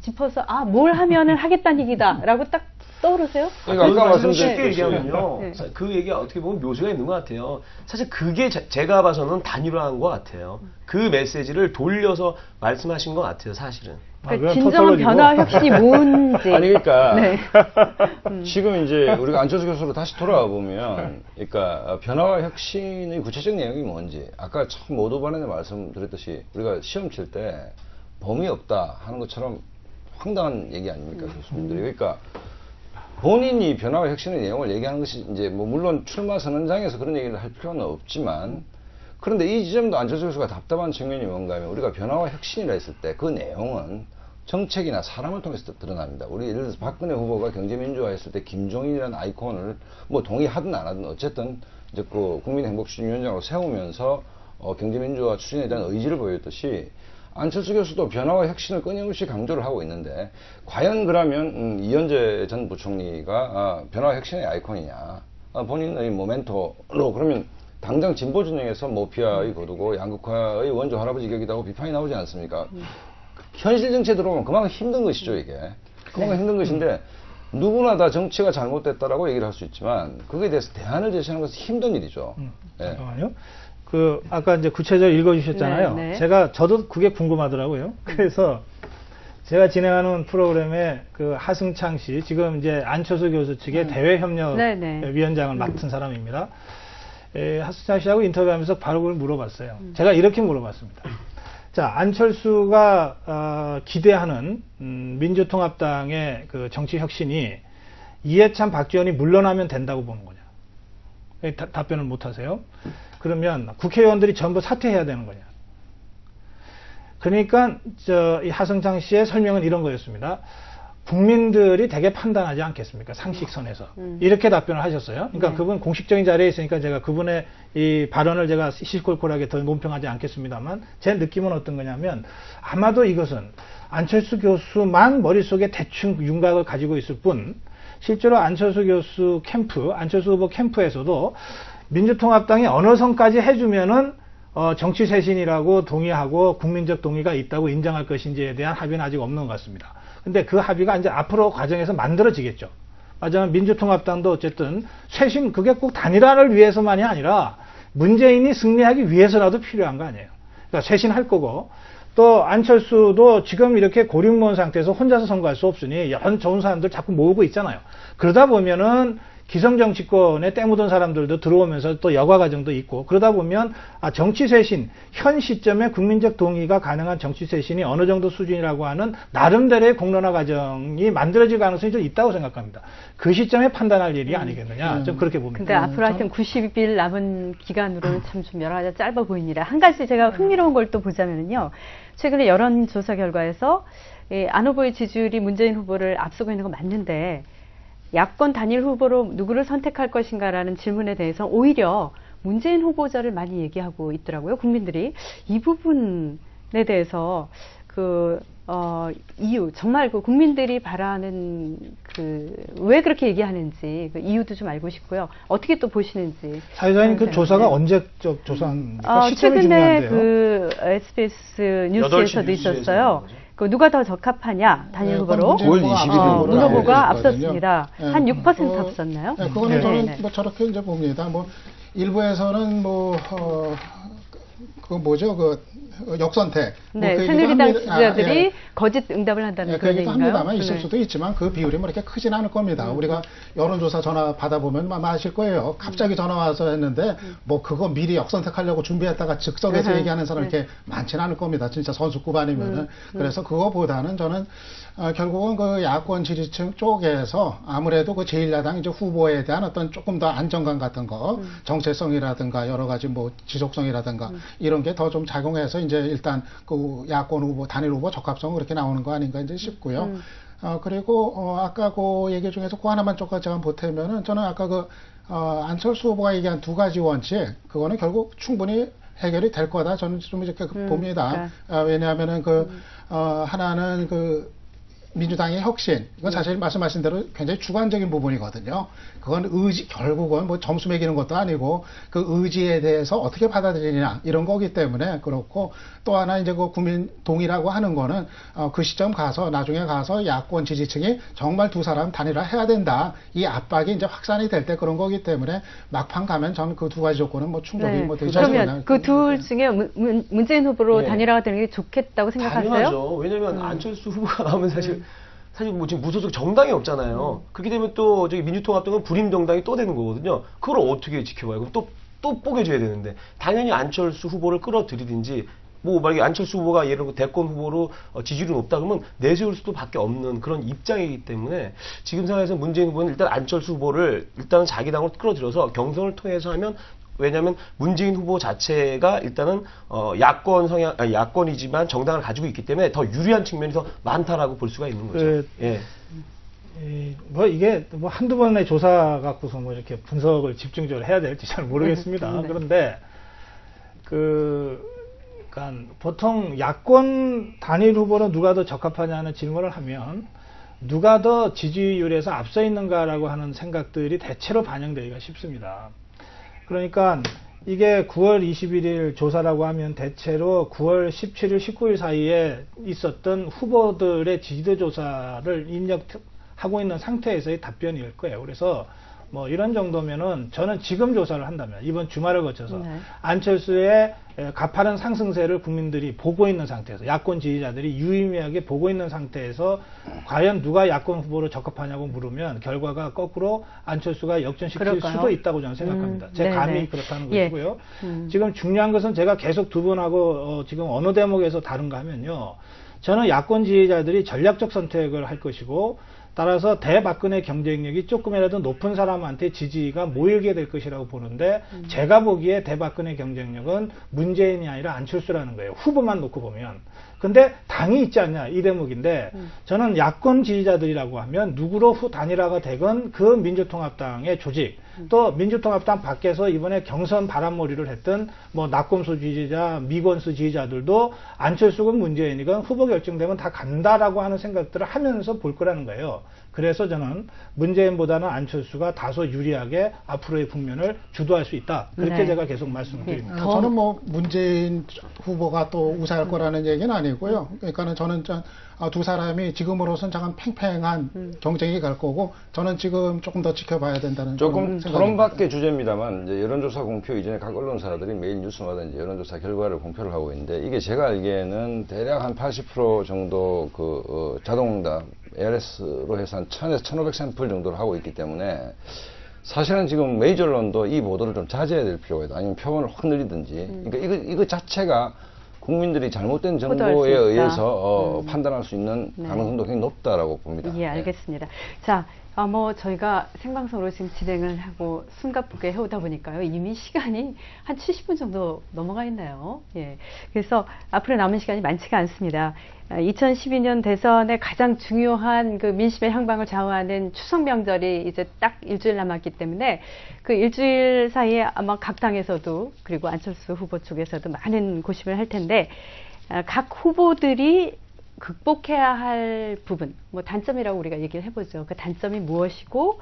짚어서 아, 뭘 하면은 하겠다는 얘기다라고 딱 떠오르세요? 그러니까 아까 쉽게 말씀드린 얘기하면요. 네. 그 얘기가 어떻게 보면 묘수가 있는 것 같아요. 사실 그게 제가 봐서는 단일화한 것 같아요. 그 메시지를 돌려서 말씀하신 것 같아요, 사실은. 그러니까 진정한 변화 혁신이 뭔지. 아니 그러니까 네. 지금 이제 우리가 안철수 교수로 다시 돌아와 보면, 그러니까 변화와 혁신의 구체적 내용이 뭔지 아까 참 모두반에 말씀드렸듯이 우리가 시험 칠 때 범위 없다 하는 것처럼 황당한 얘기 아닙니까 교수님들이. 그러니까 본인이 변화와 혁신의 내용을 얘기하는 것이 이제 뭐 물론 출마 선언장에서 그런 얘기를 할 필요는 없지만, 그런데 이 지점도 안철수 교수가 답답한 측면이 뭔가 하면 우리가 변화와 혁신이라 했을 때 그 내용은 정책이나 사람을 통해서 드러납니다. 우리 예를 들어서 박근혜 후보가 경제민주화 했을 때 김종인이라는 아이콘을 뭐 동의하든 안 하든 어쨌든 이제 그 국민행복추진위원장으로 세우면서 경제민주화 추진에 대한 의지를 보였듯이 안철수 교수도 변화와 혁신을 끊임없이 강조를 하고 있는데, 과연 그러면 이현재 전 부총리가 변화와 혁신의 아이콘이냐, 본인의 모멘토로 그러면 당장 진보 진영에서 모피아의 거두고 양극화의 원조 할아버지 격이다 고 비판이 나오지 않습니까? 현실 정치에 들어오면 그만큼 힘든 것이죠, 이게. 그만큼 힘든 것인데 누구나 다 정치가 잘못됐다라고 얘기를 할 수 있지만 그거에 대해서 대안을 제시하는 것은 힘든 일이죠. 잠깐만요. 그 아까 이제 구체적으로 읽어주셨잖아요. 네, 네. 저도 그게 궁금하더라고요. 그래서 제가 진행하는 프로그램에 그 하승창 씨, 지금 이제 안철수 교수 측의 대외협력위원장을 맡은 사람입니다. 하승창 씨하고 인터뷰하면서 바로 그걸 물어봤어요. 제가 이렇게 물어봤습니다. 자, 안철수가 기대하는 민주통합당의 그 정치 혁신이 이해찬, 박지원이 물러나면 된다고 보는 거냐? 답변을 못 하세요. 그러면 국회의원들이 전부 사퇴해야 되는 거냐? 그러니까 이 하승창 씨의 설명은 이런 거였습니다. 국민들이 되게 판단하지 않겠습니까? 상식선에서. 이렇게 답변을 하셨어요. 그러니까 네. 그분 공식적인 자리에 있으니까 제가 그분의 이 발언을 제가 시시콜콜하게 더 논평하지 않겠습니다만, 제 느낌은 어떤 거냐면 아마도 이것은 안철수 교수만 머릿속에 대충 윤곽을 가지고 있을 뿐, 실제로 안철수 교수 캠프, 안철수 후보 캠프에서도 민주통합당이 어느 선까지 해주면은 정치 쇄신이라고 동의하고 국민적 동의가 있다고 인정할 것인지에 대한 합의는 아직 없는 것 같습니다. 근데 그 합의가 이제 앞으로 과정에서 만들어지겠죠. 하지만 민주통합당도 어쨌든 쇄신, 그게 꼭 단일화를 위해서만이 아니라 문재인이 승리하기 위해서라도 필요한 거 아니에요. 그러니까 쇄신할 거고, 또 안철수도 지금 이렇게 고립무원 상태에서 혼자서 선거할 수 없으니 여러 좋은 사람들 자꾸 모으고 있잖아요. 그러다 보면은 기성정치권에 때 묻은 사람들도 들어오면서 또 여과 과정도 있고, 그러다 보면 정치 쇄신, 현 시점에 국민적 동의가 가능한 정치 쇄신이 어느 정도 수준이라고 하는 나름대로의 공론화 과정이 만들어질 가능성이 좀 있다고 생각합니다. 그 시점에 판단할 일이 아니겠느냐, 좀 그렇게 봅니다. 근데 앞으로 하여튼 90일 남은 기간으로는 참 좀 여러 가지 짧아 보입니다. 한 가지 제가 흥미로운 걸 또 보자면요. 최근에 여론조사 결과에서 안 후보의 지지율이 문재인 후보를 앞서고 있는 건 맞는데, 야권 단일 후보로 누구를 선택할 것인가라는 질문에 대해서 오히려 문재인 후보자를 많이 얘기하고 있더라고요, 국민들이. 이 부분에 대해서 이유, 정말 그 국민들이 바라는 왜 그렇게 얘기하는지 그 이유도 좀 알고 싶고요. 어떻게 또 보시는지. 사회자님, 그 조사가 언제적 조사입니까? 시점이 최근에 중요한데요. 그 SBS 뉴스에서도 있었어요. 그 누가 더 적합하냐, 단일 후보로. 9월 21일 문 후보가 앞섰습니다. 네. 한 6% 앞섰나요? 네, 그거는 저는 뭐 저렇게 이제 봅니다. 뭐 일부에서는 뭐 그 뭐죠? 그 역선택. 네, 뭐 새누리당 지지자들이 예. 거짓 응답을 한다는 그 그런 얘기도 얘기인가요? 합니다만 있을 수도 있지만 그 비율이 뭐 이렇게 크진 않을 겁니다. 우리가 여론조사 전화 받아보면 아마 아실 거예요. 갑자기 전화 와서 했는데 뭐 그거 미리 역선택하려고 준비했다가 즉석에서 얘기하는 사람 이렇게 많지는 않을 겁니다. 진짜 선수급 아니면은. 그래서 그거보다는 저는 결국은 그 야권 지지층 쪽에서 아무래도 그 제1야당 이제 후보에 대한 어떤 조금 더 안정감 같은 거, 정체성이라든가 여러 가지 뭐 지속성이라든가 이런 게 더 좀 작용해서 이제 일단 그 야권 후보, 단일 후보 적합성 그렇게 나오는 거 아닌가 이제 싶고요. 그리고 아까 그 얘기 중에서 그 하나만 조금 제가 보태면은 저는 아까 그 안철수 후보가 얘기한 두 가지 원칙, 그거는 결국 충분히 해결이 될 거다. 저는 좀 이렇게 봅니다. 왜냐하면은 하나는 민주당의 혁신, 이건 사실 말씀하신 대로 굉장히 주관적인 부분이거든요. 그건 결국은 뭐 점수 매기는 것도 아니고 그 의지에 대해서 어떻게 받아들이냐 이런 거기 때문에 그렇고, 또 하나 이제 그 국민 동의라고 하는 거는 그 시점 가서 나중에 가서 야권 지지층이 정말 두 사람 단일화해야 된다, 이 압박이 이제 확산이 될 때 그런 거기 때문에 막판 가면 저는 그 두 가지 조건은 뭐 충족이 뭐 되지 않나요? 그러면 그 둘 중에 문재인 후보로 단일화가 되는 게 좋겠다고 생각하세요? 당연하죠. 왜냐면 안철수 후보가 나오면 사실 뭐 지금 무소속 정당이 없잖아요. 그렇게 되면 또 저기 민주통합당은 불임 정당이 또 되는 거거든요. 그걸 어떻게 지켜봐요? 그럼 또 뽀개줘야 되는데, 당연히 안철수 후보를 끌어들이든지, 뭐 만약에 안철수 후보가 예를 들어 대권 후보로 지지율이 높다 그러면 내세울 수도밖에 없는 그런 입장이기 때문에 지금 상황에서 문재인 후보는 일단 안철수 후보를 일단은 자기 당으로 끌어들여서 경선을 통해서 하면, 왜냐하면 문재인 후보 자체가 일단은 야권 성향, 야권이지만 정당을 가지고 있기 때문에 더 유리한 측면이 더 많다라고 볼 수가 있는 거죠. 뭐 이게 뭐 한두 번의 조사 갖고서 뭐 이렇게 분석을 집중적으로 해야 될지 잘 모르겠습니다. 그런데 그러니까 보통 야권 단일 후보로 누가 더 적합하냐는 질문을 하면 누가 더 지지율에서 앞서 있는가라고 하는 생각들이 대체로 반영되기가 쉽습니다. 그러니까 이게 9월 21일 조사라고 하면 대체로 9월 17일, 19일 사이에 있었던 후보들의 지지도 조사를 입력하고 있는 상태에서의 답변일 거예요. 그래서 뭐 이런 정도면은 저는 지금 조사를 한다면 이번 주말을 거쳐서 안철수의 가파른 상승세를 국민들이 보고 있는 상태에서, 야권 지지자들이 유의미하게 보고 있는 상태에서 과연 누가 야권 후보로 적합하냐고 물으면 결과가 거꾸로 안철수가 역전시킬 수도 있다고 저는 생각합니다. 제 감이 그렇다는 것이고요. 지금 중요한 것은 제가 계속 두 분하고 지금 어느 대목에서 다른가 하면요, 저는 야권 지지자들이 전략적 선택을 할 것이고, 따라서 대박근혜 경쟁력이 조금이라도 높은 사람한테 지지가 모이게 될 것이라고 보는데, 제가 보기에 대박근혜 경쟁력은 문재인이 아니라 안철수라는 거예요. 후보만 놓고 보면. 근데 당이 있지 않냐, 이 대목인데, 저는 야권 지지자들이라고 하면 누구로 단일화가 되건 그 민주통합당의 조직, 또 민주통합당 밖에서 이번에 경선 바람몰이를 했던 뭐 낙검수 지지자, 미권수 지지자들도 안철수건 문재인이건 후보 결정되면 다 간다라고 하는 생각들을 하면서 볼 거라는 거예요. 그래서 저는 문재인보다는 안철수가 다소 유리하게 앞으로의 국면을 주도할 수 있다, 그렇게 제가 계속 말씀을 드립니다. 저는 뭐 문재인 후보가 또 우세할 거라는 얘기는 아니고요. 그러니까는 저는 두 사람이 지금으로선 잠깐 팽팽한 경쟁이 갈 거고, 저는 지금 조금 더 지켜봐야 된다는 조금 토론밖의 주제입니다만, 이제 여론조사 공표 이전에 각 언론사들이 매일 뉴스마다 이제 여론조사 결과를 공표를 하고 있는데, 이게 제가 알기에는 대략 한 80% 정도 자동응답 ARS로 해서 한 1000에서 1500 샘플 정도를 하고 있기 때문에, 사실은 지금 메이저 언론도 이 보도를 좀 자제해야 될 필요가 있다. 아니면 표본을 확 늘리든지. 그러니까 이거 자체가 국민들이 잘못된 정보에 의해서 판단할 수 있는 가능성도 굉장히 높다라고 봅니다. 예, 알겠습니다. 자, 뭐 저희가 생방송으로 지금 진행을 하고 숨가쁘게 해오다 보니까요, 이미 시간이 한 70분 정도 넘어가 있나요? 예, 그래서 앞으로 남은 시간이 많지가 않습니다. 2012년 대선의 가장 중요한 그 민심의 향방을 좌우하는 추석 명절이 이제 딱 일주일 남았기 때문에 그 일주일 사이에 아마 각 당에서도, 그리고 안철수 후보 쪽에서도 많은 고심을 할 텐데, 각 후보들이 극복해야 할 부분, 뭐 단점이라고 우리가 얘기를 해보죠. 그 단점이 무엇이고,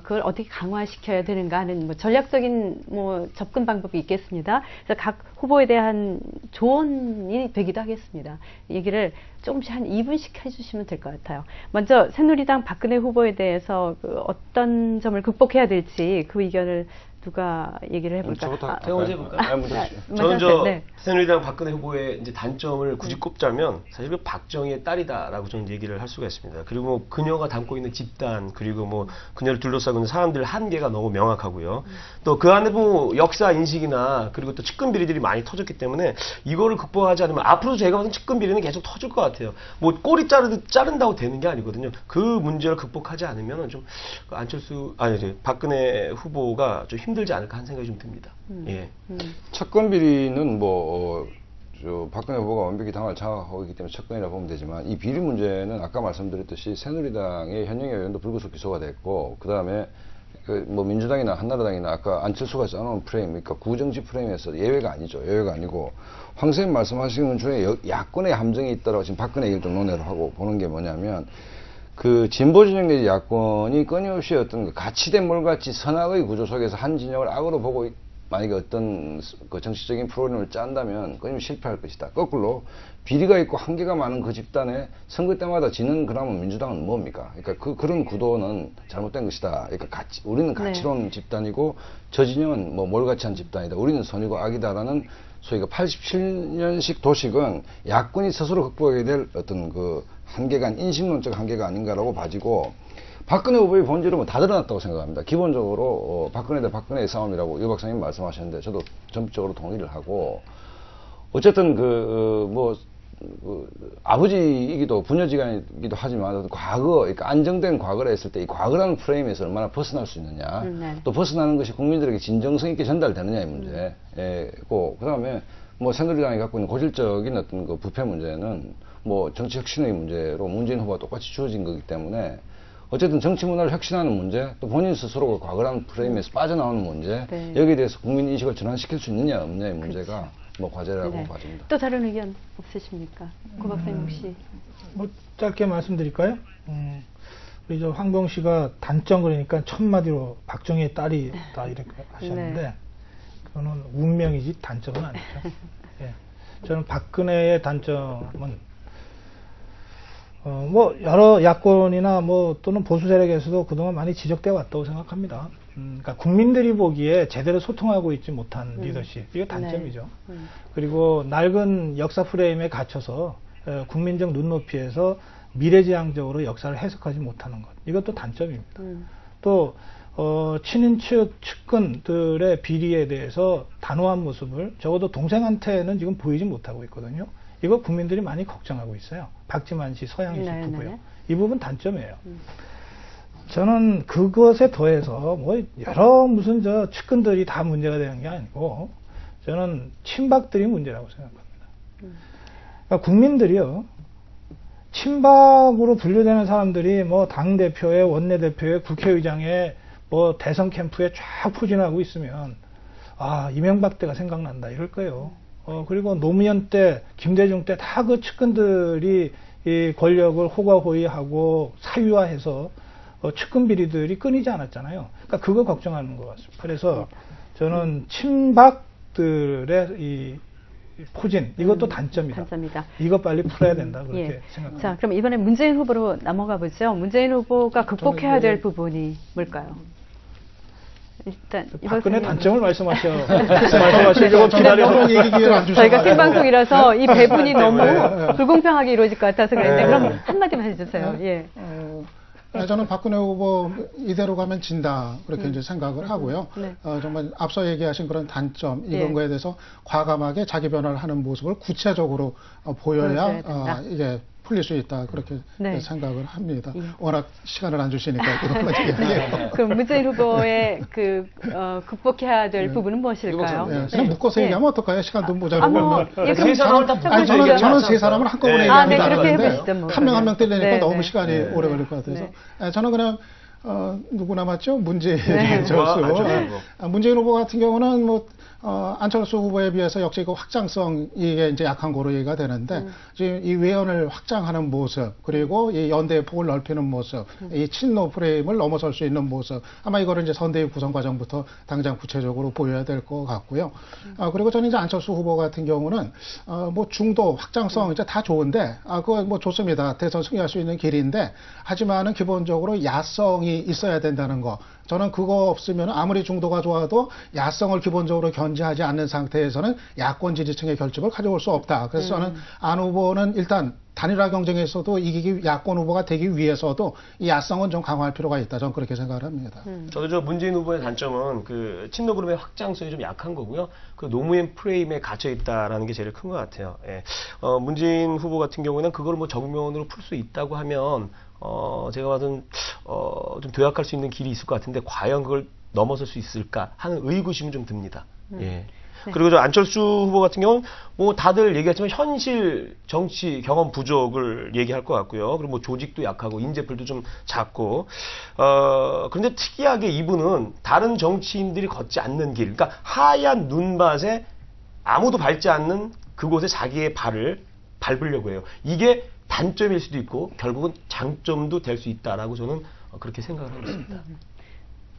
그걸 어떻게 강화시켜야 되는가 하는 뭐 전략적인 뭐 접근 방법이 있겠습니다. 그래서 각 후보에 대한 조언이 되기도 하겠습니다. 얘기를 조금씩 한 2분씩 해주시면 될 것 같아요. 먼저 새누리당 박근혜 후보에 대해서 어떤 점을 극복해야 될지 그 의견을 누가 얘기를 해볼까? 저부터 제가 먼저 해볼까요? 먼저 하시죠. 저는 네. 새누리당 박근혜 후보의 이제 단점을 굳이 꼽자면 사실 그 박정희의 딸이다라고 저는 얘기를 할 수가 있습니다. 그리고 뭐 그녀가 담고 있는 집단 그리고 뭐 그녀를 둘러싸고 있는 사람들 한계가 너무 명확하고요. 또 그 안에 뭐 역사 인식이나 그리고 또 측근 비리들이 많이 터졌기 때문에 이거를 극복하지 않으면 앞으로도 제가 봐서는 측근 비리는 계속 터질 것 같아요. 뭐 꼬리 자른다고 되는 게 아니거든요. 그 문제를 극복하지 않으면 좀 박근혜 후보가 좀 힘들지 않을까 하는 생각이 좀 듭니다. 예. 측근 비리는 박근혜 후보가 완벽히 당을 장악하고 있기 때문에 측근이라 보면 되지만 이 비리 문제는 아까 말씀드렸듯이 새누리당의 현역의 의원도 불구속 기소가 됐고 그 다음에 민주당이나 한나라당이나 아까 안철수가 짜놓은 프레임, 그러니까 구정지 프레임에서 예외가 아니죠. 예외가 아니고 황 선생님 말씀하시는 것 중에 야권의 함정이 있다라고 지금 박근혜 얘기를 좀 논의를 하고 보는 게 뭐냐면 그 진보 진영 내지 야권이 끊임없이 어떤 그 가치된 몰같이 선악의 구조 속에서 한 진영을 악으로 보고 만약에 어떤 그 정치적인 프로그램을 짠다면 끊임없이 실패할 것이다. 거꾸로 비리가 있고 한계가 많은 그 집단에 선거 때마다 지는 그러면 민주당은 뭡니까? 그러니까 그런 구도는 잘못된 것이다. 그러니까 우리는 가치로운 집단이고 저 진영은 뭐 몰같이한 집단이다. 우리는 선이고 악이다라는 소위 87년식 도식은 야권이 스스로 극복해야 될 어떤 그 인식론적 한계가 아닌가라고 봐지고 박근혜 후보의 본질은 다 드러났다고 생각합니다. 기본적으로 박근혜 대 박근혜의 싸움이라고 유 박사님 말씀하셨는데 저도 전적으로 동의를 하고 어쨌든 아버지이기도 부녀지간이기도 하지만 과거, 그러니까 안정된 과거를 했을 때 이 과거라는 프레임에서 얼마나 벗어날 수 있느냐 또 벗어나는 것이 국민들에게 진정성 있게 전달되느냐의 문제고 그 다음에 새누리당이 갖고 있는 고질적인 어떤 그 부패 문제는 정치 혁신의 문제로 문재인 후보가 똑같이 주어진 거기 때문에 어쨌든 정치 문화를 혁신하는 문제, 또 본인 스스로가 과거라는 프레임에서 빠져나오는 문제, 여기에 대해서 국민 인식을 전환시킬 수 있느냐 없느냐의 문제가 과제라고 봐집니다. 또 다른 의견 없으십니까? 고 박사님 혹시? 짧게 말씀드릴까요? 우리 저 황병 씨가 단점 그러니까 첫 마디로 박정희의 딸이다 이렇게 하셨는데 그거는 운명이지 단점은 아니죠. 예. 저는 박근혜의 단점은 여러 야권이나 또는 보수 세력에서도 그동안 많이 지적되어 왔다고 생각합니다. 그러니까 국민들이 보기에 제대로 소통하고 있지 못한 리더십, 이게 단점이죠. 그리고 낡은 역사 프레임에 갇혀서 국민적 눈높이에서 미래지향적으로 역사를 해석하지 못하는 것, 이것도 단점입니다. 또 친인척 측근들의 비리에 대해서 단호한 모습을 적어도 동생한테는 지금 보이지 못하고 있거든요. 이거 국민들이 많이 걱정하고 있어요. 박지만 씨, 서양희 씨 부부요. 이 부분 단점이에요. 저는 그것에 더해서 여러 무슨 측근들이 다 문제가 되는 게 아니고 저는 친박들이 문제라고 생각합니다. 그러니까 국민들이요. 친박으로 분류되는 사람들이 당대표에 원내대표에 국회의장에 대선 캠프에 쫙 포진하고 있으면 이명박 때가 생각난다 이럴 거예요. 그리고 노무현 때, 김대중 때 다 그 측근들이 이 권력을 호가호위하고 사유화해서 측근 비리들이 끊이지 않았잖아요. 그러니까 그거 걱정하는 것 같습니다. 그래서 저는 친박들의 이 포진, 이것도 단점이다. 이거 빨리 풀어야 된다 그렇게 생각합니다. 자, 그럼 이번에 문재인 후보로 넘어가 보죠. 문재인 후보가 극복해야 될 부분이 뭘까요? 일단 박근혜 단점을 말씀하시려고 기다려서 저희가 생방송이라서 이 배분이 너무 불공평하게 이루어질 것 같아서 그랬는데 그럼 한마디만 해주세요. 예. 저는 박근혜 후보 이대로 가면 진다 그렇게 이제 생각을 하고요. 정말 앞서 얘기하신 그런 단점 이런 거에 대해서 과감하게 자기 변화를 하는 모습을 구체적으로 보여야 이게 풀릴 수 있다 그렇게 생각을 합니다. 워낙 시간을 안 주시니까 이런 거 얘기해요. 그럼 문재인 후보의 극복해야 될 부분은 무엇일까요? 그냥 묶어서 얘기하면 어떨까요? 시간도 모자라고. 저는 세 사람을 한꺼번에 얘기합니다. 그렇게 해보시죠. 한 명 한 명 떼려니까 너무 시간이 오래 걸릴 것 같아서 저는 그냥 누구 남았죠? 문재인 교수. 문재인 후보 같은 경우는 안철수 후보에 비해서 역시 그 확장성 이게 이제 약한 거로 얘기가 되는데 지금 이 외연을 확장하는 모습 그리고 이 연대의 폭을 넓히는 모습, 이 친노 프레임을 넘어설 수 있는 모습 아마 이거를 이제 선대위 구성 과정부터 당장 구체적으로 보여야 될 것 같고요. 그리고 저는 이제 안철수 후보 같은 경우는 뭐 중도 확장성 이제 다 좋은데 그거 뭐 좋습니다. 대선 승리할 수 있는 길인데 하지만은 기본적으로 야성이 있어야 된다는 거. 저는 그거 없으면 아무리 중도가 좋아도 야성을 기본적으로 견지하지 않는 상태에서는 야권 지지층의 결집을 가져올 수 없다. 그래서 저는 안 후보는 일단 단일화 경쟁에서도 이기기 야권 후보가 되기 위해서도 이 야성은 좀 강화할 필요가 있다. 저는 그렇게 생각을 합니다. 저도 저 문재인 후보의 단점은 그 친노 그룹의 확장성이 좀 약한 거고요. 그 노무현 프레임에 갇혀 있다라는 게 제일 큰 것 같아요. 예. 문재인 후보 같은 경우에는 그걸 뭐 정면으로 풀 수 있다고 하면 제가 봐도 좀 도약할 수 있는 길이 있을 것 같은데 과연 그걸 넘어설 수 있을까 하는 의구심은 좀 듭니다. 예. 그리고 저 안철수 후보 같은 경우는 뭐 다들 얘기했지만 현실 정치 경험 부족을 얘기할 것 같고요. 그리고 뭐 조직도 약하고 인재풀도 좀 작고 그런데 특이하게 이분은 다른 정치인들이 걷지 않는 길, 그러니까 하얀 눈밭에 아무도 밟지 않는 그곳에 자기의 발을 밟으려고 해요. 이게 단점일 수도 있고 결국은 장점도 될 수 있다라고 저는 그렇게 생각을 하고 있습니다.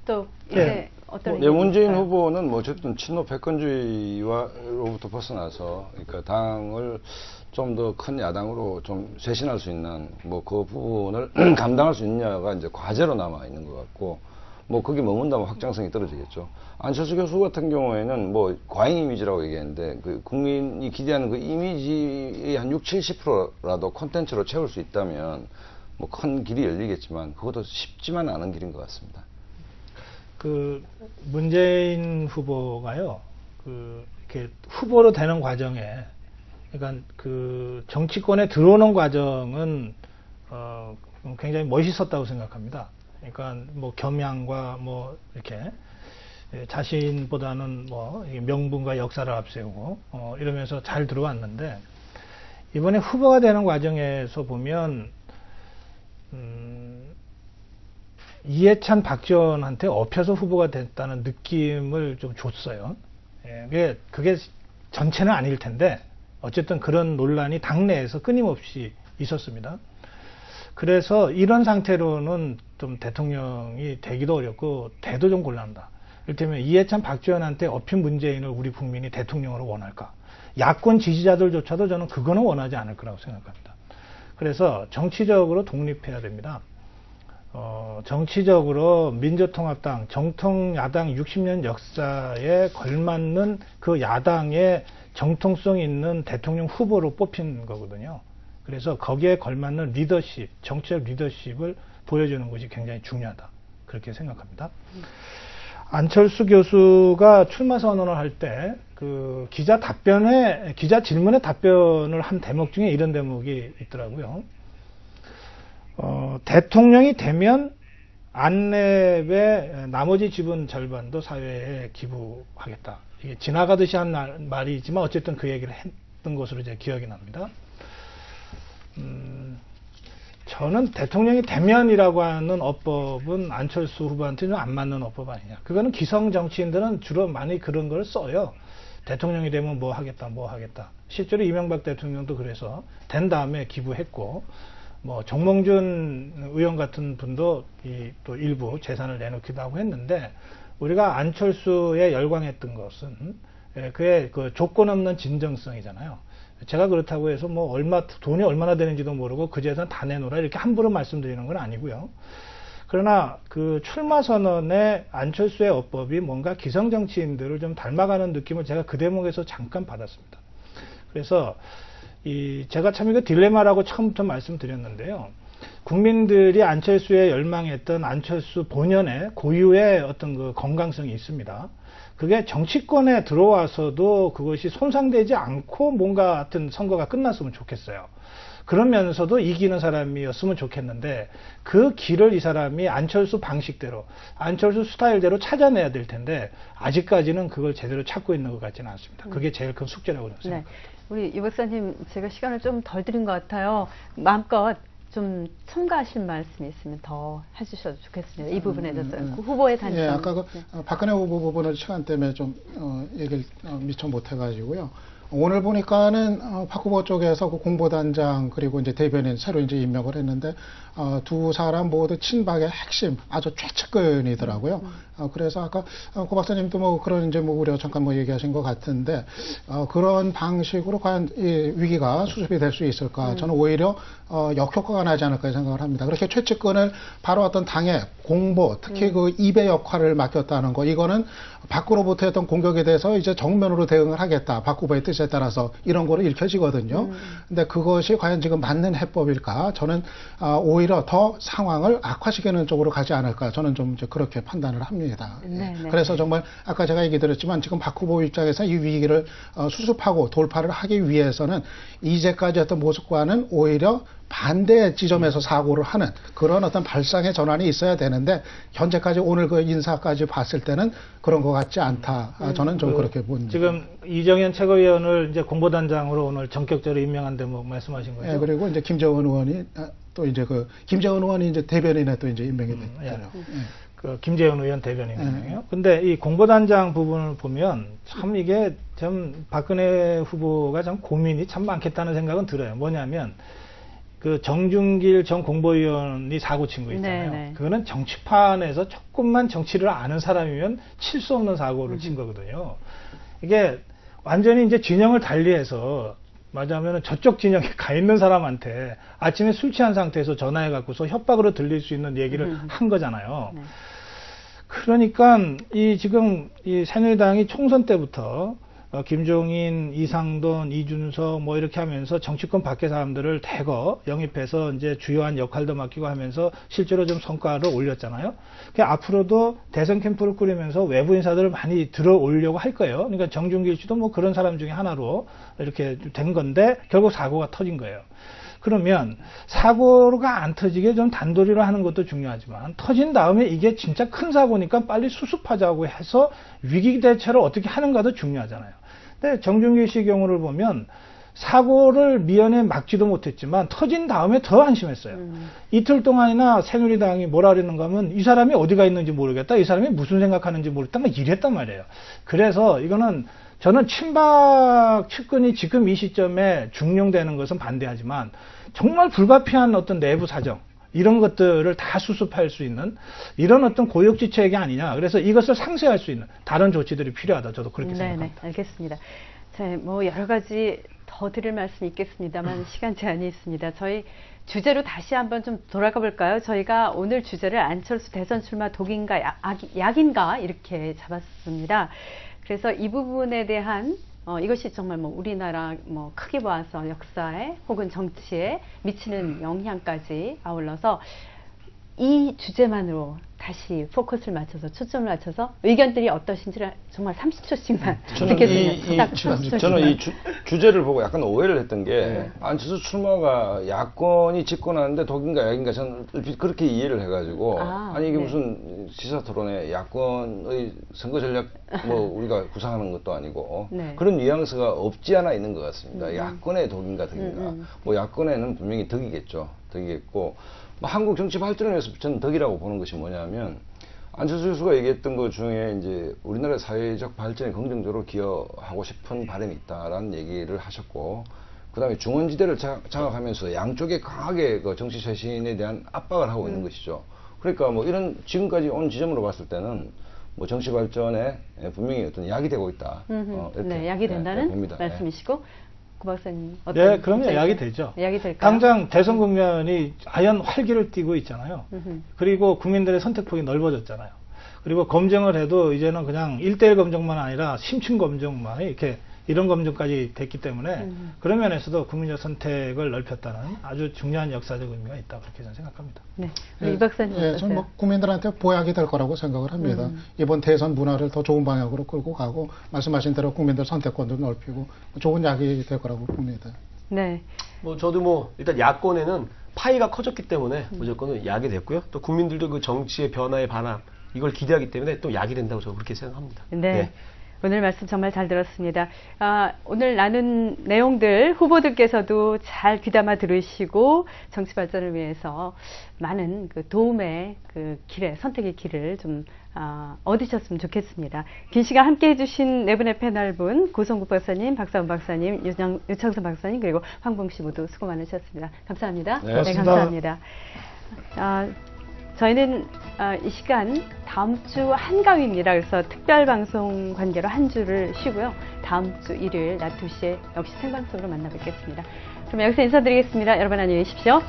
또 이제 어떤 네, 문재인 후보는 뭐 어쨌든 친노 패권주의로부터 벗어나서 그러니까 당을 좀 더 큰 야당으로 좀 쇄신할 수 있는 뭐 그 부분을 감당할 수 있냐가 이제 과제로 남아 있는 것 같고 뭐 거기 머문다면 확장성이 떨어지겠죠. 안철수 교수 같은 경우에는 뭐 과잉 이미지라고 얘기했는데 그 국민이 기대하는 그 이미지의 한 60-70%라도 콘텐츠로 채울 수 있다면 뭐 큰 길이 열리겠지만 그것도 쉽지만 않은 길인 것 같습니다. 그 문재인 후보가요, 그 이렇게 후보로 되는 과정에, 그러니까 그 정치권에 들어오는 과정은 굉장히 멋있었다고 생각합니다. 그러니까 뭐 겸양과 뭐 이렇게 자신보다는 뭐 명분과 역사를 앞세우고 이러면서 잘 들어왔는데 이번에 후보가 되는 과정에서 보면 이해찬 박지원한테 엎혀서 후보가 됐다는 느낌을 좀 줬어요. 예, 그게 전체는 아닐 텐데 어쨌든 그런 논란이 당내에서 끊임없이 있었습니다. 그래서 이런 상태로는 좀 대통령이 되기도 어렵고 돼도 좀 곤란하다. 이를테면 이해찬 박지원한테 엎힌 문재인을 우리 국민이 대통령으로 원할까? 야권 지지자들조차도 저는 그거는 원하지 않을 거라고 생각합니다. 그래서 정치적으로 독립해야 됩니다. 정치적으로 민주통합당, 정통야당 60년 역사에 걸맞는 그 야당의 정통성 있는 대통령 후보로 뽑힌 거거든요. 그래서 거기에 걸맞는 리더십, 정치적 리더십을 보여주는 것이 굉장히 중요하다. 그렇게 생각합니다. 안철수 교수가 출마 선언을 할 때 그 기자 질문에 답변을 한 대목 중에 이런 대목이 있더라고요. 대통령이 되면 안랩의 나머지 지분 절반도 사회에 기부하겠다. 이게 지나가듯이 한 말이지만 어쨌든 그 얘기를 했던 것으로 이제 기억이 납니다. 저는 대통령이 되면이라고 하는 어법은 안철수 후보한테는 안 맞는 어법 아니냐. 그거는 기성 정치인들은 주로 많이 그런 걸 써요. 대통령이 되면 뭐 하겠다, 뭐 하겠다. 실제로 이명박 대통령도 그래서 된 다음에 기부했고, 뭐 정몽준 의원 같은 분도 또 일부 재산을 내놓기도 하고 했는데, 우리가 안철수에 열광했던 것은 그의 그 조건 없는 진정성이잖아요. 제가 그렇다고 해서 뭐 돈이 얼마나 되는지도 모르고 그 재산 다 내놓으라 이렇게 함부로 말씀드리는 건 아니고요. 그러나 그 출마 선언의 안철수의 어법이 뭔가 기성 정치인들을 좀 닮아가는 느낌을 제가 그 대목에서 잠깐 받았습니다. 그래서 제가 참 이거 딜레마라고 처음부터 말씀드렸는데요. 국민들이 안철수에 열망했던 안철수 본연의 고유의 어떤 그 건강성이 있습니다. 그게 정치권에 들어와서도 그것이 손상되지 않고 뭔가 하여튼 선거가 끝났으면 좋겠어요. 그러면서도 이기는 사람이었으면 좋겠는데 그 길을 이 사람이 안철수 방식대로, 안철수 스타일대로 찾아내야 될 텐데 아직까지는 그걸 제대로 찾고 있는 것 같지는 않습니다. 그게 제일 큰 숙제라고 생각합니다. 네. 우리 유 박사님, 제가 시간을 좀 덜 드린 것 같아요. 마음껏 좀 첨가하실 말씀이 있으면 더 해주셔도 좋겠습니다. 이 부분에 대해서 그 후보의 단점. 예, 아까 그 박근혜 후보 부분을 시간 때문에 좀 얘기를 미처 못해가지고요. 오늘 보니까는 박 후보 쪽에서 그 공보단장 그리고 이제 대변인 새로 이제 임명을 했는데 두 사람 모두 친박의 핵심 아주 최측근이더라고요. 그래서 아까 고 박사님도 뭐 그런 이제 뭐 우려 잠깐 뭐 얘기하신 것 같은데 그런 방식으로 과연 이 위기가 수습이 될 수 있을까? 저는 오히려 역효과가 나지 않을까 생각을 합니다. 그렇게 최측근을 바로 어떤 당의 공보, 특히 그 입의 역할을 맡겼다는 거, 이거는 밖으로부터 했던 공격에 대해서 이제 정면으로 대응을 하겠다. 박 후보의 뜻에 따라서 이런 거로 읽혀지거든요. 근데 그것이 과연 지금 맞는 해법일까? 저는 오히려 더 상황을 악화시키는 쪽으로 가지 않을까? 저는 좀 이제 그렇게 판단을 합니다. 네, 네. 그래서 정말 아까 제가 얘기 드렸지만 지금 박 후보 입장에서 이 위기를 수습하고 돌파를 하기 위해서는 이제까지 했던 모습과는 오히려 반대 지점에서 사고를 하는 그런 어떤 발상의 전환이 있어야 되는데 현재까지 오늘 그 인사까지 봤을 때는 그런 것 같지 않다. 저는 좀 그렇게 봅니다. 지금 이정현 최고위원을 이제 공보단장으로 오늘 전격적으로 임명한 대목 말씀하신 거죠? 예, 그리고 이제 김재원 의원이 또 이제 그 김재원 의원이 이제 대변인에 또 이제 임명이 됐잖아요. 그 김재원 의원 대변인이에요. 근데 이 공보단장 부분을 보면 참 이게 좀 박근혜 후보가 참 고민이 참 많겠다는 생각은 들어요. 뭐냐면 그 정준길 전 공보위원이 사고 친 거 있잖아요. 네네. 그거는 정치판에서 조금만 정치를 아는 사람이면 칠 수 없는 사고를 친 거거든요. 이게 완전히 이제 진영을 달리해서 말하자면 저쪽 진영에 가 있는 사람한테 아침에 술 취한 상태에서 전화해 갖고서 협박으로 들릴 수 있는 얘기를 한 거잖아요. 네. 그러니까 이 지금 이 새누리당이 총선 때부터 김종인, 이상돈, 이준석 뭐 이렇게 하면서 정치권 밖의 사람들을 대거 영입해서 이제 주요한 역할도 맡기고 하면서 실제로 좀 성과를 올렸잖아요. 앞으로도 대선 캠프를 꾸리면서 외부 인사들을 많이 들어오려고 할 거예요. 그러니까 정준길 씨도 뭐 그런 사람 중에 하나로 이렇게 된 건데 결국 사고가 터진 거예요. 그러면 사고가 안 터지게 좀 단도리로 하는 것도 중요하지만 터진 다음에 이게 진짜 큰 사고니까 빨리 수습하자고 해서 위기 대처를 어떻게 하는가도 중요하잖아요. 근데 정준길 씨 경우를 보면 사고를 미연에 막지도 못했지만 터진 다음에 더 한심했어요. 이틀 동안이나 새누리당이 뭐라 그랬는가 하면 이 사람이 어디가 있는지 모르겠다. 이 사람이 무슨 생각하는지 모르겠다. 막 이랬단 말이에요. 그래서 이거는 저는 친박 측근이 지금 이 시점에 중용되는 것은 반대하지만 정말 불가피한 어떤 내부 사정 이런 것들을 다 수습할 수 있는 이런 어떤 고육지책이 아니냐. 그래서 이것을 상쇄할 수 있는 다른 조치들이 필요하다. 저도 그렇게 생각합니다. 네, 알겠습니다. 자, 뭐 여러 가지 더 드릴 말씀이 있겠습니다만 시간 제한이 있습니다. 저희 주제로 다시 한번 좀 돌아가 볼까요? 저희가 오늘 주제를 안철수 대선 출마 독인가 약인가 이렇게 잡았습니다. 그래서 이 부분에 대한 이것이 정말 뭐 우리나라 뭐 크게 봐서 역사에 혹은 정치에 미치는 영향까지 아울러서 이 주제만으로 다시 포커스를 맞춰서 초점을 맞춰서 의견들이 어떠신지를 정말 30초씩만 듣겠습니다. 저는 이 주제를 보고 약간 오해를 했던 게 안철수 출마가 야권이 집권하는데 독인가 약인가 저는 그렇게 이해를 해가지고 아니 이게 무슨 시사토론에 야권의 선거 전략 뭐 우리가 구상하는 것도 아니고 그런 뉘앙스가 없지 않아 있는 것 같습니다. 야권의 독인가 덕인가 뭐 야권에는 분명히 덕이겠죠. 덕이겠고 한국 정치 발전을 위해서 저는 덕이라고 보는 것이 뭐냐면 안철수 교수가 얘기했던 것 중에 이제 우리나라 사회적 발전에 긍정적으로 기여하고 싶은 바람이 있다라는 얘기를 하셨고 그다음에 중원지대를 장악하면서 양쪽에 강하게 그 정치 쇄신에 대한 압박을 하고 있는 것이죠. 그러니까 뭐 이런 지금까지 온 지점으로 봤을 때는 뭐 정치 발전에 분명히 어떤 약이 되고 있다. 이렇게 약이 된다는 봅니다. 말씀이시고. 구 박사님 네, 그럼요. 약이 되죠. 약이 될까요? 당장 대선 국면이 아연 활기를 띠고 있잖아요. 그리고 국민들의 선택폭이 넓어졌잖아요. 그리고 검증을 해도 이제는 그냥 1대1 검증만 아니라 심층 검증만 이렇게 이런 검증까지 됐기 때문에 그런 면에서도 국민적 선택을 넓혔다는 아주 중요한 역사적 의미가 있다 그렇게 저는 생각합니다. 네, 이 박사님 어떠세요? 저는 뭐 국민들한테 보약이 될 거라고 생각을 합니다. 이번 대선 문화를 더 좋은 방향으로 끌고 가고 말씀하신 대로 국민들 선택권도 넓히고 좋은 약이 될 거라고 봅니다. 네. 뭐 저도 뭐 일단 야권에는 파이가 커졌기 때문에 무조건 약이 됐고요. 또 국민들도 그 정치의 변화의 바람 이걸 기대하기 때문에 또 약이 된다고 저는 그렇게 생각합니다. 네. 오늘 말씀 정말 잘 들었습니다. 오늘 나눈 내용들 후보들께서도 잘 귀담아 들으시고 정치 발전을 위해서 많은 그 도움의 그 길에, 선택의 길을 좀 얻으셨으면 좋겠습니다. 긴 시간 함께 해주신 네 분의 패널분, 고성국 박사님, 박사원 박사님, 유창선 박사님, 그리고 황봉 씨 모두 수고 많으셨습니다. 감사합니다. 네, 감사합니다. 저희는 이 시간 다음 주 한가위입니다. 그래서 특별 방송 관계로 한 주를 쉬고요. 다음 주 일요일 낮 2시에 역시 생방송으로 만나 뵙겠습니다. 그럼 여기서 인사드리겠습니다. 여러분 안녕히 계십시오.